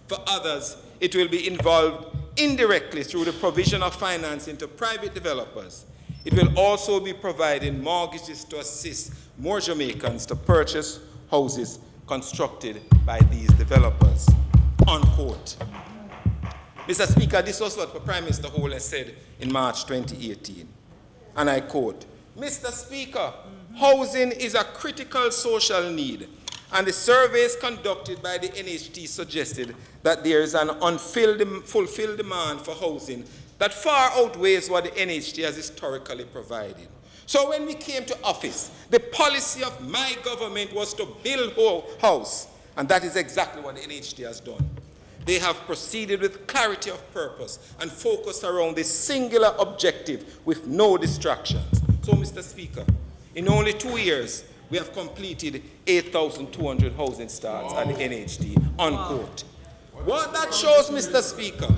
For others, it will be involved indirectly through the provision of financing to private developers. It will also be providing mortgages to assist more Jamaicans to purchase houses constructed by these developers, unquote. Mr. Speaker, this was what Prime Minister Holness said in March 2018. And I quote, Mr. Speaker, housing is a critical social need, and the surveys conducted by the NHT suggested that there is an unfulfilled demand for housing that far outweighs what the NHT has historically provided. So when we came to office, the policy of my government was to build a house, and that is exactly what the NHT has done. They have proceeded with clarity of purpose and focused around this singular objective with no distractions. So, Mr. Speaker, in only 2 years, we have completed 8,200 housing starts at the NHT, unquote. What that shows, Mr. Speaker,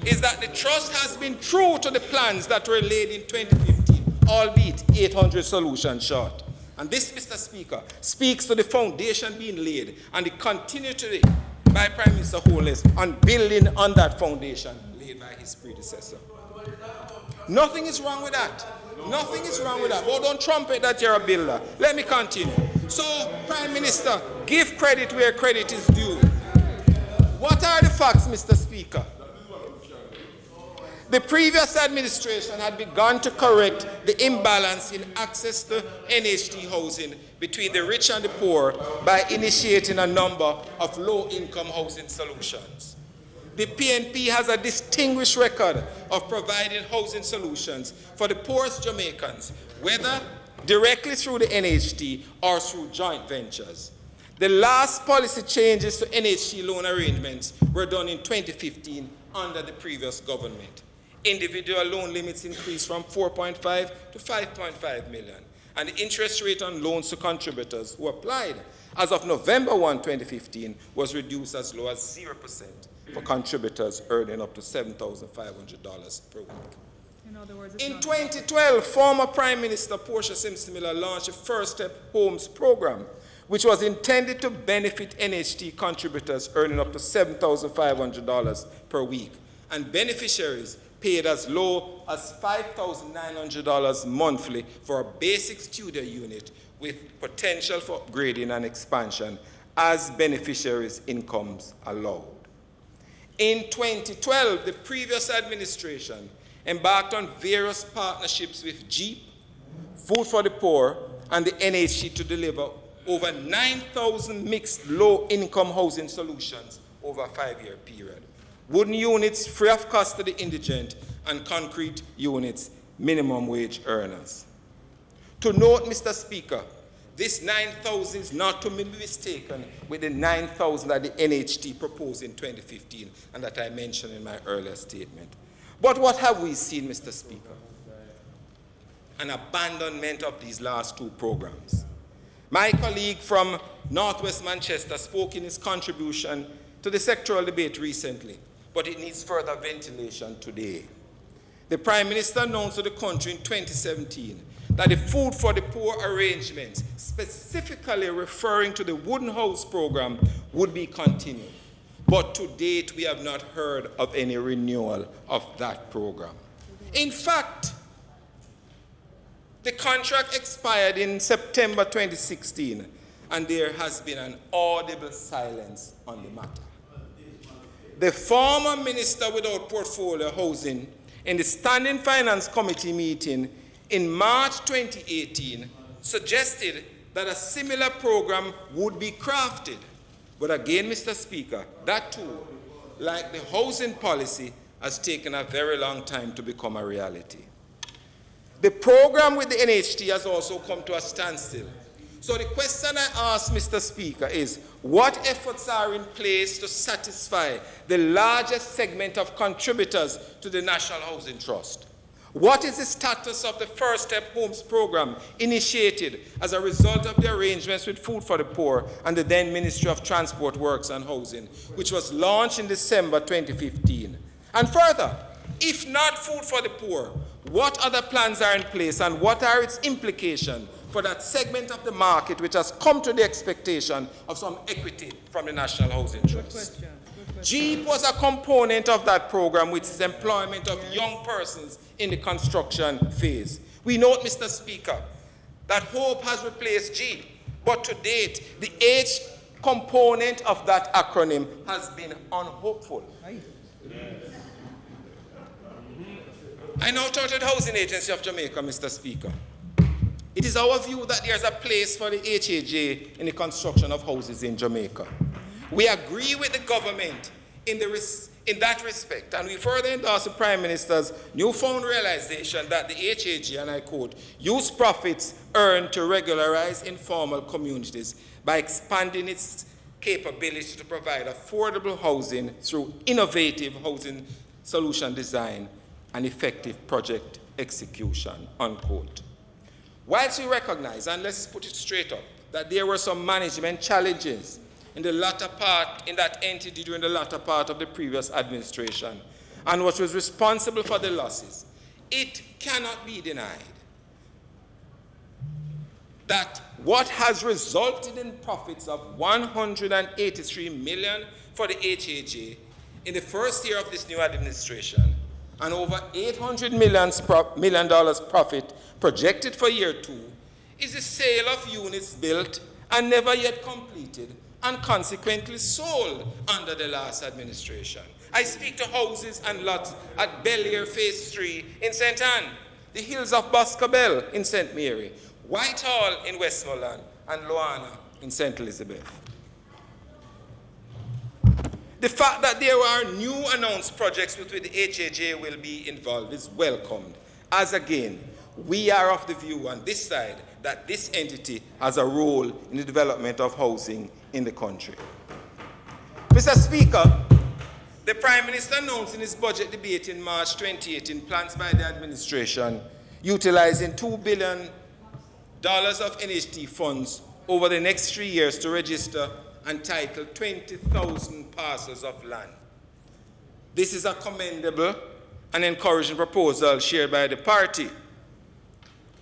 is that the Trust has been true to the plans that were laid in 2015, albeit 800 solutions short. And this, Mr. Speaker, speaks to the foundation being laid and the continuity by Prime Minister Holness on building on that foundation laid by his predecessor. Nothing is wrong with that. Nothing is wrong with that. Oh, don't trumpet that you're a builder. Let me continue. So, Prime Minister, give credit where credit is due. What are the facts, Mr. Speaker? The previous administration had begun to correct the imbalance in access to NHT housing between the rich and the poor by initiating a number of low-income housing solutions. The PNP has a distinguished record of providing housing solutions for the poorest Jamaicans, whether directly through the NHT or through joint ventures. The last policy changes to NHT loan arrangements were done in 2015 under the previous government. Individual loan limits increased from 4.5 to 5.5 million, and the interest rate on loans to contributors who applied as of November 1, 2015 was reduced as low as 0% for contributors earning up to $7,500 per week. In 2012, former Prime Minister Portia Simpson-Miller launched the First Step Homes program, which was intended to benefit NHT contributors earning up to $7,500 per week, and beneficiaries paid as low as $5,900 monthly for a basic studio unit with potential for upgrading and expansion as beneficiaries' incomes allowed. In 2012, the previous administration embarked on various partnerships with Jeep, Food for the Poor, and the NHT to deliver over 9,000 mixed low-income housing solutions over a 5-year period. Wooden units free of cost to the indigent, and concrete units minimum wage earners. To note, Mr. Speaker, this 9,000 is not to be mistaken with the 9,000 that the NHT proposed in 2015 and that I mentioned in my earlier statement. But what have we seen, Mr. Speaker? An abandonment of these last two programs. My colleague from Northwest Manchester spoke in his contribution to the sectoral debate recently, but it needs further ventilation today. The Prime Minister announced to the country in 2017 that the Food for the Poor arrangements, specifically referring to the Wooden House program, would be continued. But to date, we have not heard of any renewal of that program. In fact, the contract expired in September 2016, and there has been an audible silence on the matter. The former Minister without Portfolio Housing, in the Standing Finance Committee meeting in March 2018, suggested that a similar program would be crafted. But again, Mr. Speaker, that too, like the housing policy, has taken a very long time to become a reality. The program with the NHT has also come to a standstill. So the question I ask, Mr. Speaker, is what efforts are in place to satisfy the largest segment of contributors to the National Housing Trust? What is the status of the First Step Homes program initiated as a result of the arrangements with Food for the Poor and the then Ministry of Transport, Works and Housing, which was launched in December 2015? And further, if not Food for the Poor, what other plans are in place and what are its implications for that segment of the market which has come to the expectation of some equity from the National Housing Trust? JEEP was a component of that program, which is employment of young persons in the construction phase. We note, Mr. Speaker, that HOPE has replaced JEEP, but to date, the H component of that acronym has been unhopeful. I now turn to the Housing Agency of Jamaica, Mr. Speaker. It is our view that there is a place for the HAJ in the construction of houses in Jamaica. We agree with the government in that respect, and we further endorse the Prime Minister's newfound realization that the HAJ, and I quote, use profits earned to regularize informal communities by expanding its capability to provide affordable housing through innovative housing solution design and effective project execution, unquote. Whilst we recognize, and let's put it straight up, that there were some management challenges in that entity during the latter part of the previous administration, and what was responsible for the losses, it cannot be denied that what has resulted in profits of $183 million for the HAJ in the first year of this new administration, and over $800 million profit projected for year 2, is the sale of units built and never yet completed and consequently sold under the last administration. I speak to houses and lots at Bel-Air Phase 3 in St. Anne, the hills of Boscobel in St. Mary, Whitehall in Westmoreland, and Loana in St. Elizabeth. The fact that there are new announced projects with which the HAJ will be involved is welcomed, as again, we are of the view on this side that this entity has a role in the development of housing in the country. Mr. Speaker, the Prime Minister announced in his budget debate in March 2018 plans by the administration utilizing $2 billion of NHT funds over the next 3 years to register and title 20,000 parcels of land. This is a commendable and encouraging proposal shared by the party.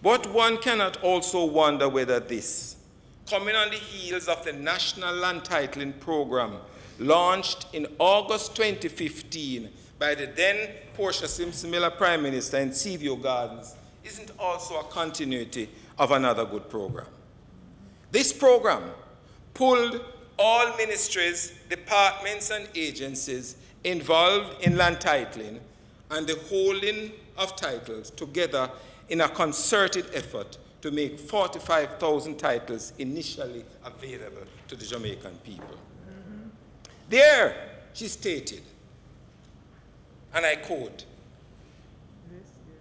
But one cannot also wonder whether this, coming on the heels of the National Land Titling Program launched in August 2015 by the then Portia Simpson Miller Prime Minister in Seaview Gardens, isn't also a continuity of another good program. This program pulled all ministries, departments, and agencies involved in land titling and the holding of titles together in a concerted effort to make 45,000 titles initially available to the Jamaican people. There, she stated, and I quote,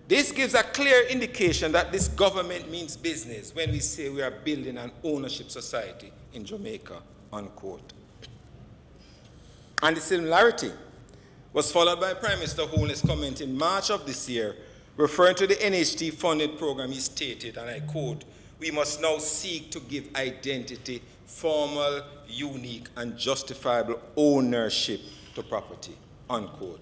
"This gives a clear indication that this government means business when we say we are building an ownership society in Jamaica," unquote. And the similarity was followed by Prime Minister Holness's comment in March of this year, referring to the NHT funded program. He stated, and I quote, "We must now seek to give identity, formal, unique, and justifiable ownership to property," unquote.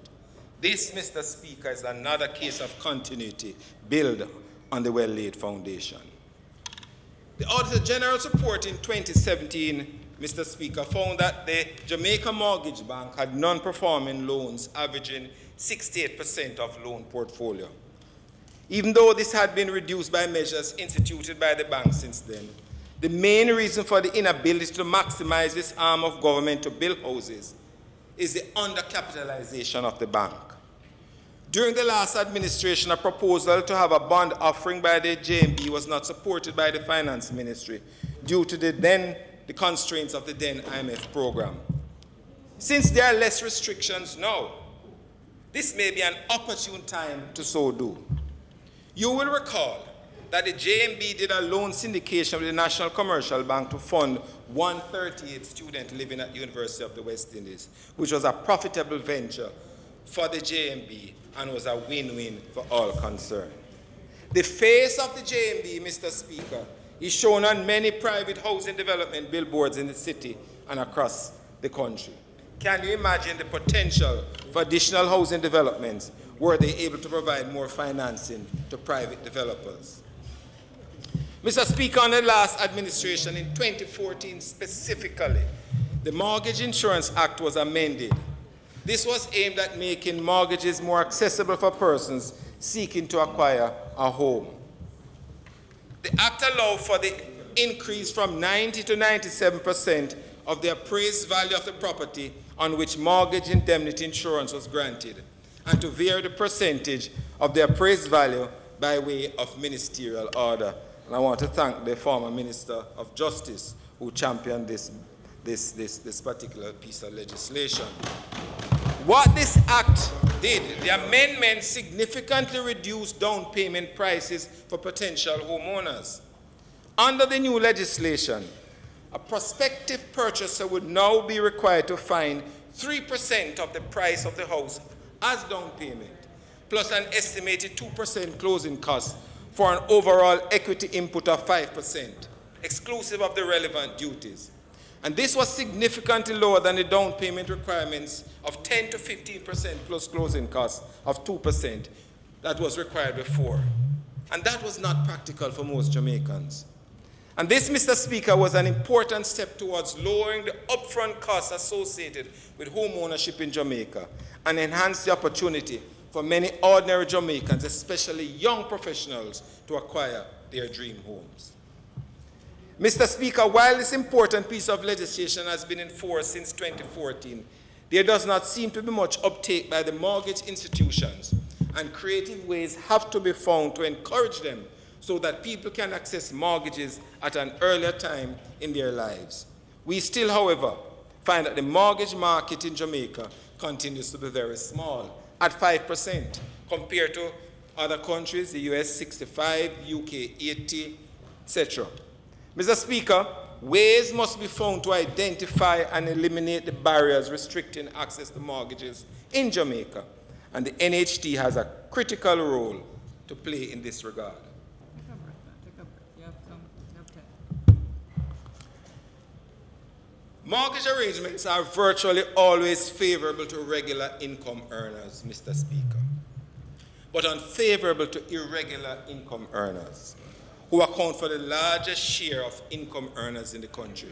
This, Mr. Speaker, is another case of continuity built on the well-laid foundation. The Auditor General's report in 2017, Mr. Speaker, found that the Jamaica Mortgage Bank had non-performing loans averaging 68% of loan portfolio. Even though this had been reduced by measures instituted by the bank since then, the main reason for the inability to maximize this arm of government to build houses is the undercapitalization of the bank. During the last administration, a proposal to have a bond offering by the JMB was not supported by the Finance Ministry due to the constraints of the then IMF program. Since there are less restrictions now, this may be an opportune time to so do. You will recall that the JMB did a loan syndication with the National Commercial Bank to fund 138 students living at the University of the West Indies, which was a profitable venture for the JMB and was a win-win for all concerned. The face of the JMB, Mr. Speaker, is shown on many private housing development billboards in the city and across the country. Can you imagine the potential for additional housing developments were they able to provide more financing to private developers? Mr. Speaker, on the last administration in 2014 specifically, the Mortgage Insurance Act was amended. This was aimed at making mortgages more accessible for persons seeking to acquire a home. The Act allowed for the increase from 90 to 97% of the appraised value of the property on which mortgage indemnity insurance was granted, and to vary the percentage of the appraised value by way of ministerial order. And I want to thank the former Minister of Justice who championed this particular piece of legislation. What this act did, the amendment significantly reduced down payment prices for potential homeowners. Under the new legislation, a prospective purchaser would now be required to find 3% of the price of the house as down payment, plus an estimated 2% closing cost for an overall equity input of 5%, exclusive of the relevant duties. And this was significantly lower than the down payment requirements of 10 to 15% plus closing costs of 2% that was required before. And that was not practical for most Jamaicans. And this, Mr. Speaker, was an important step towards lowering the upfront costs associated with home ownership in Jamaica and enhance the opportunity for many ordinary Jamaicans, especially young professionals, to acquire their dream homes. Mr. Speaker, while this important piece of legislation has been in force since 2014, there does not seem to be much uptake by the mortgage institutions, and creative ways have to be found to encourage them so that people can access mortgages at an earlier time in their lives. We still, however, find that the mortgage market in Jamaica continues to be very small, at 5%, compared to other countries, the US 65, UK 80, etc. Mr. Speaker, ways must be found to identify and eliminate the barriers restricting access to mortgages in Jamaica, and the NHT has a critical role to play in this regard. Mortgage arrangements are virtually always favorable to regular income earners, Mr. Speaker, but unfavorable to irregular income earners, who account for the largest share of income earners in the country.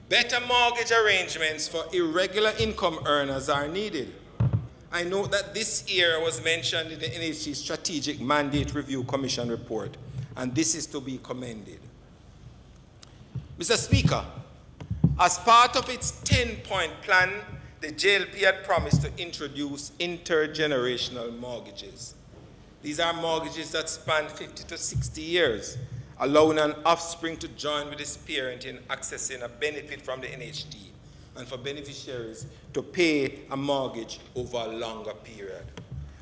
Better mortgage arrangements for irregular income earners are needed. I note that this area was mentioned in the NHT Strategic Mandate Review Commission report, and this is to be commended. Mr. Speaker, as part of its 10-point plan, the JLP had promised to introduce intergenerational mortgages. These are mortgages that span 50 to 60 years, allowing an offspring to join with his parent in accessing a benefit from the NHT, and for beneficiaries to pay a mortgage over a longer period.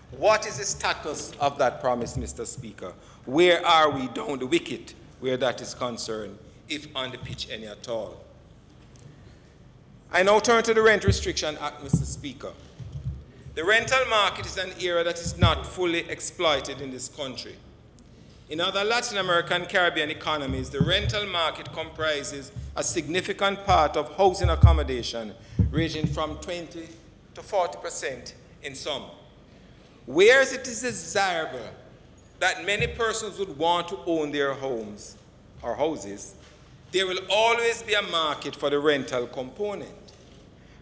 What is the status of that promise, Mr. Speaker? Where are we down the wicket where that is concerned, if on the pitch any at all? I now turn to the Rent Restriction Act, Mr. Speaker. The rental market is an area that is not fully exploited in this country. In other Latin American Caribbean economies, the rental market comprises a significant part of housing accommodation, ranging from 20 to 40% in some. Whereas it is desirable that many persons would want to own their homes or houses, there will always be a market for the rental component.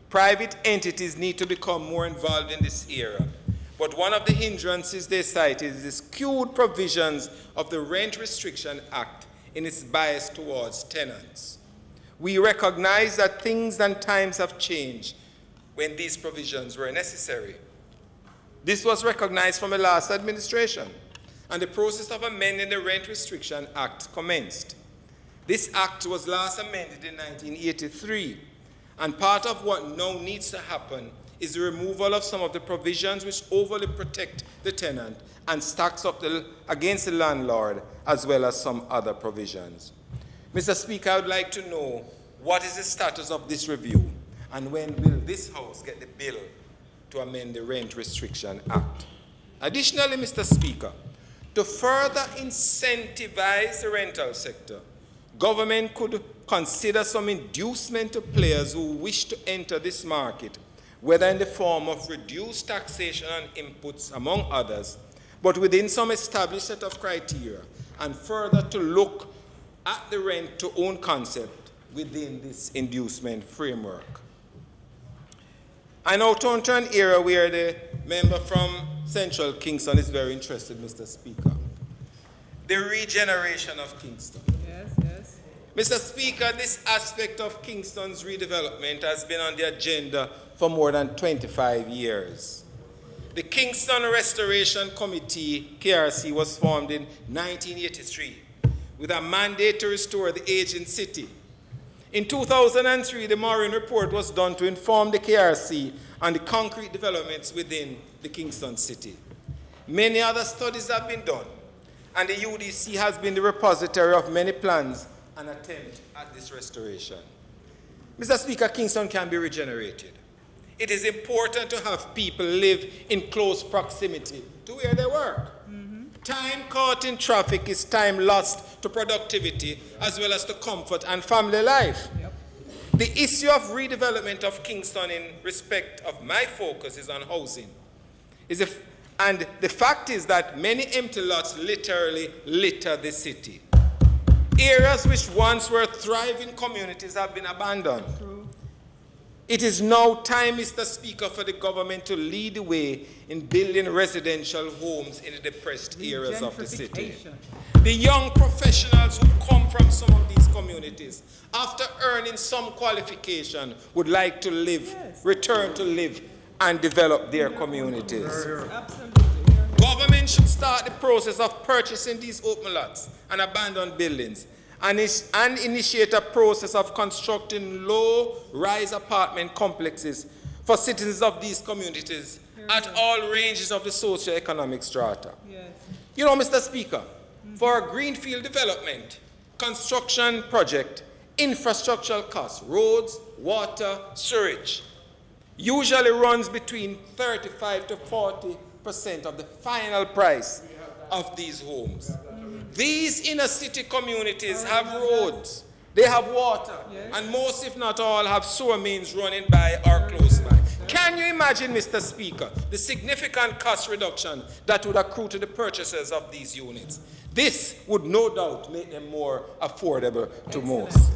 Private entities need to become more involved in this area, but one of the hindrances they cite is the skewed provisions of the Rent Restriction Act in its bias towards tenants. We recognize that things and times have changed when these provisions were necessary. This was recognized from the last administration, and the process of amending the Rent Restriction Act commenced. This act was last amended in 1983, and part of what now needs to happen is the removal of some of the provisions which overly protect the tenant and stacks up against the landlord, as well as some other provisions. Mr. Speaker, I would like to know what is the status of this review, and when will this House get the bill to amend the Rent Restriction Act? Additionally, Mr. Speaker, to further incentivize the rental sector, government could consider some inducement to players who wish to enter this market, whether in the form of reduced taxation on inputs, among others, but within some established set of criteria, and further to look at the rent-to-own concept within this inducement framework. I now turn to an area where the member from Central Kingston is very interested, Mr. Speaker. The regeneration of Kingston. Yes, yes. Mr. Speaker, this aspect of Kingston's redevelopment has been on the agenda for more than 25 years. The Kingston Restoration Committee, KRC, was formed in 1983 with a mandate to restore the aging city. In 2003, the Maureen Report was done to inform the KRC on the concrete developments within the Kingston city. Many other studies have been done, and the UDC has been the repository of many plans and attempts at this restoration. Mr. Speaker, Kingston can be regenerated. It is important to have people live in close proximity to where they work. Time caught in traffic is time lost to productivity as well as to comfort and family life. The issue of redevelopment of Kingston in respect of my focus is on housing. And the fact is that many empty lots literally litter the city. Areas which once were thriving communities have been abandoned. It is now time, Mr. Speaker, for the government to lead the way in building residential homes in the depressed areas of the city. The young professionals who come from some of these communities, after earning some qualification, would like to live, return to live, and develop their communities. Government should start the process of purchasing these open lots and abandoned buildings and initiate a process of constructing low-rise apartment complexes for citizens of these communities at all ranges of the socio-economic strata. You know, Mr. Speaker, for a greenfield development, construction project, infrastructural costs, roads, water, sewage, usually runs between 35 to 40% of the final price of these homes. These inner city communities have roads, they have water, and most, if not all, have sewer mains running by or close by. Can you imagine, Mr. Speaker, the significant cost reduction that would accrue to the purchasers of these units? This would no doubt make them more affordable to most.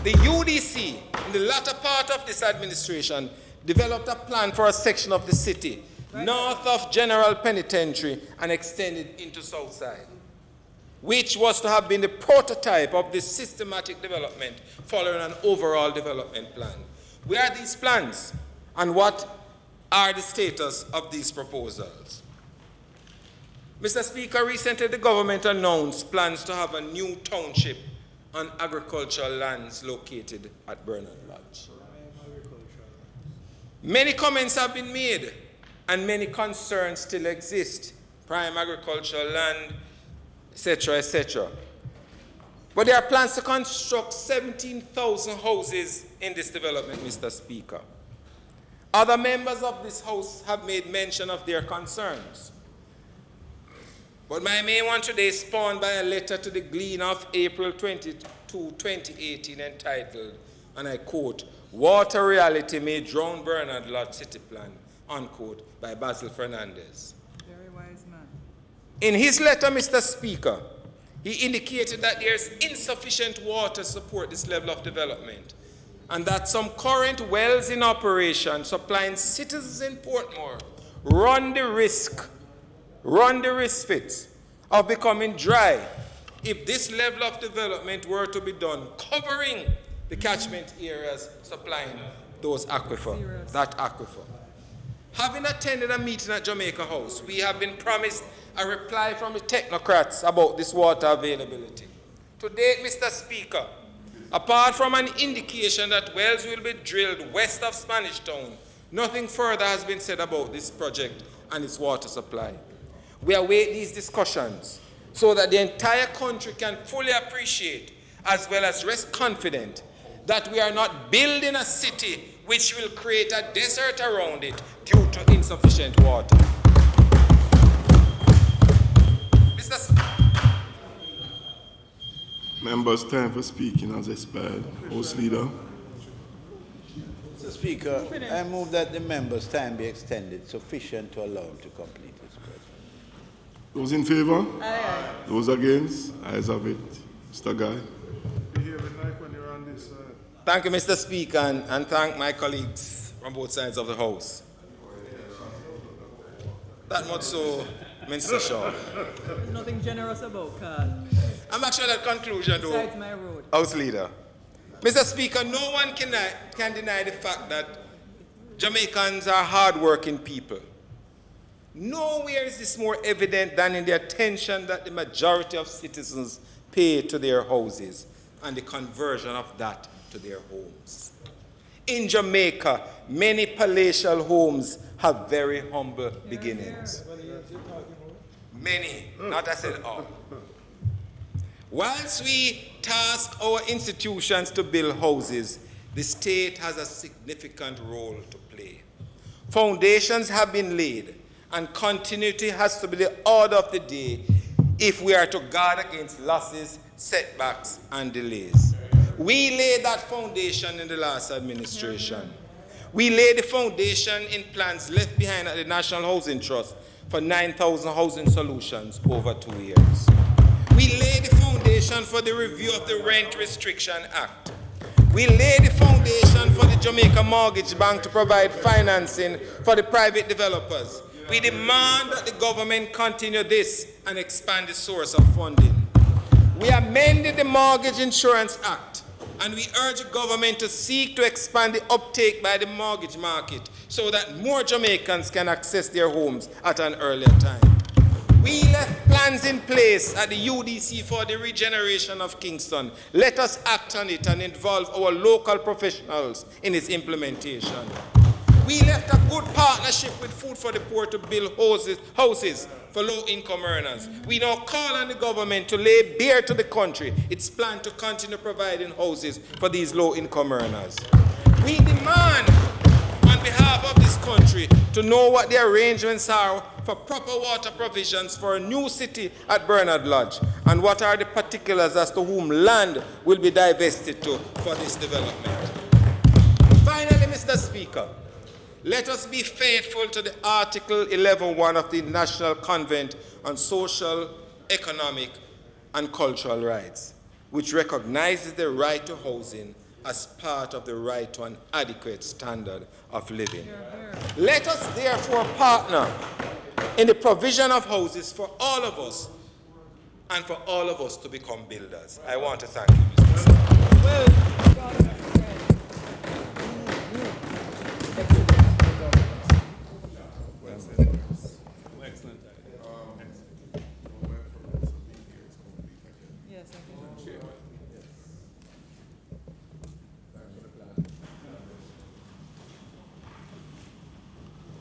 The UDC, in the latter part of this administration, developed a plan for a section of the city north of General Penitentiary and extended into Southside, which was to have been the prototype of this systematic development following an overall development plan. Where are these plans, and what are the status of these proposals? Mr. Speaker, recently the government announced plans to have a new township on agricultural lands located at Bernard Lodge. Many comments have been made and many concerns still exist. Prime agricultural land, etc., etc. But there are plans to construct 17,000 houses in this development, Mr. Speaker. Other members of this House have made mention of their concerns. But my main one today is spawned by a letter to the Gleaner of April 22, 2018 entitled, and I quote, "Water reality may drown Bernard Lodge City Plan," unquote, by Basil Fernandez. Very wise man. In his letter, Mr. Speaker, he indicated that there is insufficient water to support this level of development, and that some current wells in operation supplying citizens in Portmore run the risk of becoming dry if this level of development were to be done, covering the catchment areas supplying those that aquifer. Having attended a meeting at Jamaica House, we have been promised a reply from the technocrats about this water availability. To date, Mr. Speaker, apart from an indication that wells will be drilled west of Spanish Town, nothing further has been said about this project and its water supply. We await these discussions so that the entire country can fully appreciate, as well as rest confident, that we are not building a city which will create a desert around it due to insufficient water. Members, time for speaking as expired. House Leader. Mr. Speaker, I move that the members' time be extended sufficient to allow him to complete his question. Those in favor? Aye. Those against? Ayes have it. Mr. Guy. Thank you, Mr. Speaker, and thank my colleagues from both sides of the House. That much so, Mr. Shaw. There's nothing generous about Carl. I'm actually at conclusion, though. Besides my road. House Leader. Mr. Speaker, no one can deny the fact that Jamaicans are hard-working people. Nowhere is this more evident than in the attention that the majority of citizens pay to their houses and the conversion of that to their homes. In Jamaica, many palatial homes have very humble beginnings. Many, not I said all. Whilst we task our institutions to build houses, the state has a significant role to play. Foundations have been laid, and continuity has to be the order of the day if we are to guard against losses, setbacks, and delays. We laid that foundation in the last administration. We laid the foundation in plans left behind at the National Housing Trust for 9,000 housing solutions over 2 years. We laid the foundation for the review of the Rent Restriction Act. We laid the foundation for the Jamaica Mortgage Bank to provide financing for the private developers. We demand that the government continue this and expand the source of funding. We amended the Mortgage Insurance Act, and we urge the government to seek to expand the uptake by the mortgage market so that more Jamaicans can access their homes at an earlier time. We left plans in place at the UDC for the regeneration of Kingston. Let us act on it and involve our local professionals in its implementation. We left a good partnership with Food for the Poor to build houses for low-income earners. We now call on the government to lay bare to the country its plan to continue providing houses for these low-income earners. We demand, on behalf of this country, to know what the arrangements are for proper water provisions for a new city at Bernard Lodge, and what are the particulars as to whom land will be divested to for this development. Finally, Mr. Speaker, let us be faithful to the Article 11.1 of the National Convent on Social, Economic, and Cultural Rights, which recognizes the right to housing as part of the right to an adequate standard of living. Let us therefore partner in the provision of houses for all of us and for all of us to become builders. I want to thank you, Mr. Speaker.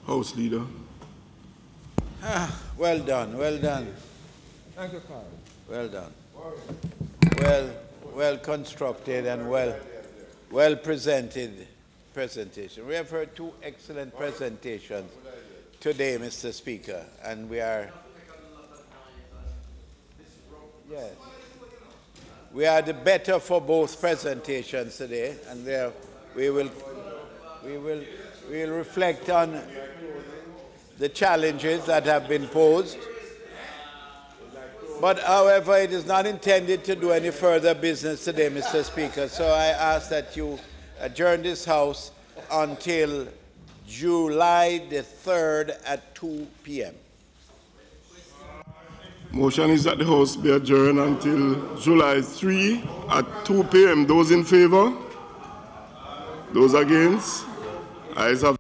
House Leader. Well done, well done. Thank you, Carl. Well done. Well constructed and well presented presentation. We have heard two excellent presentations today, Mr. Speaker, and we are the better for both presentations today, and we will reflect on the challenges that have been posed. But, however, it is not intended to do any further business today, Mr. Speaker, so I ask that you adjourn this House until July the 3rd at 2 p.m. Motion is that the House be adjourned until July 3 at 2 p.m. Those in favor? Those against? Ayes have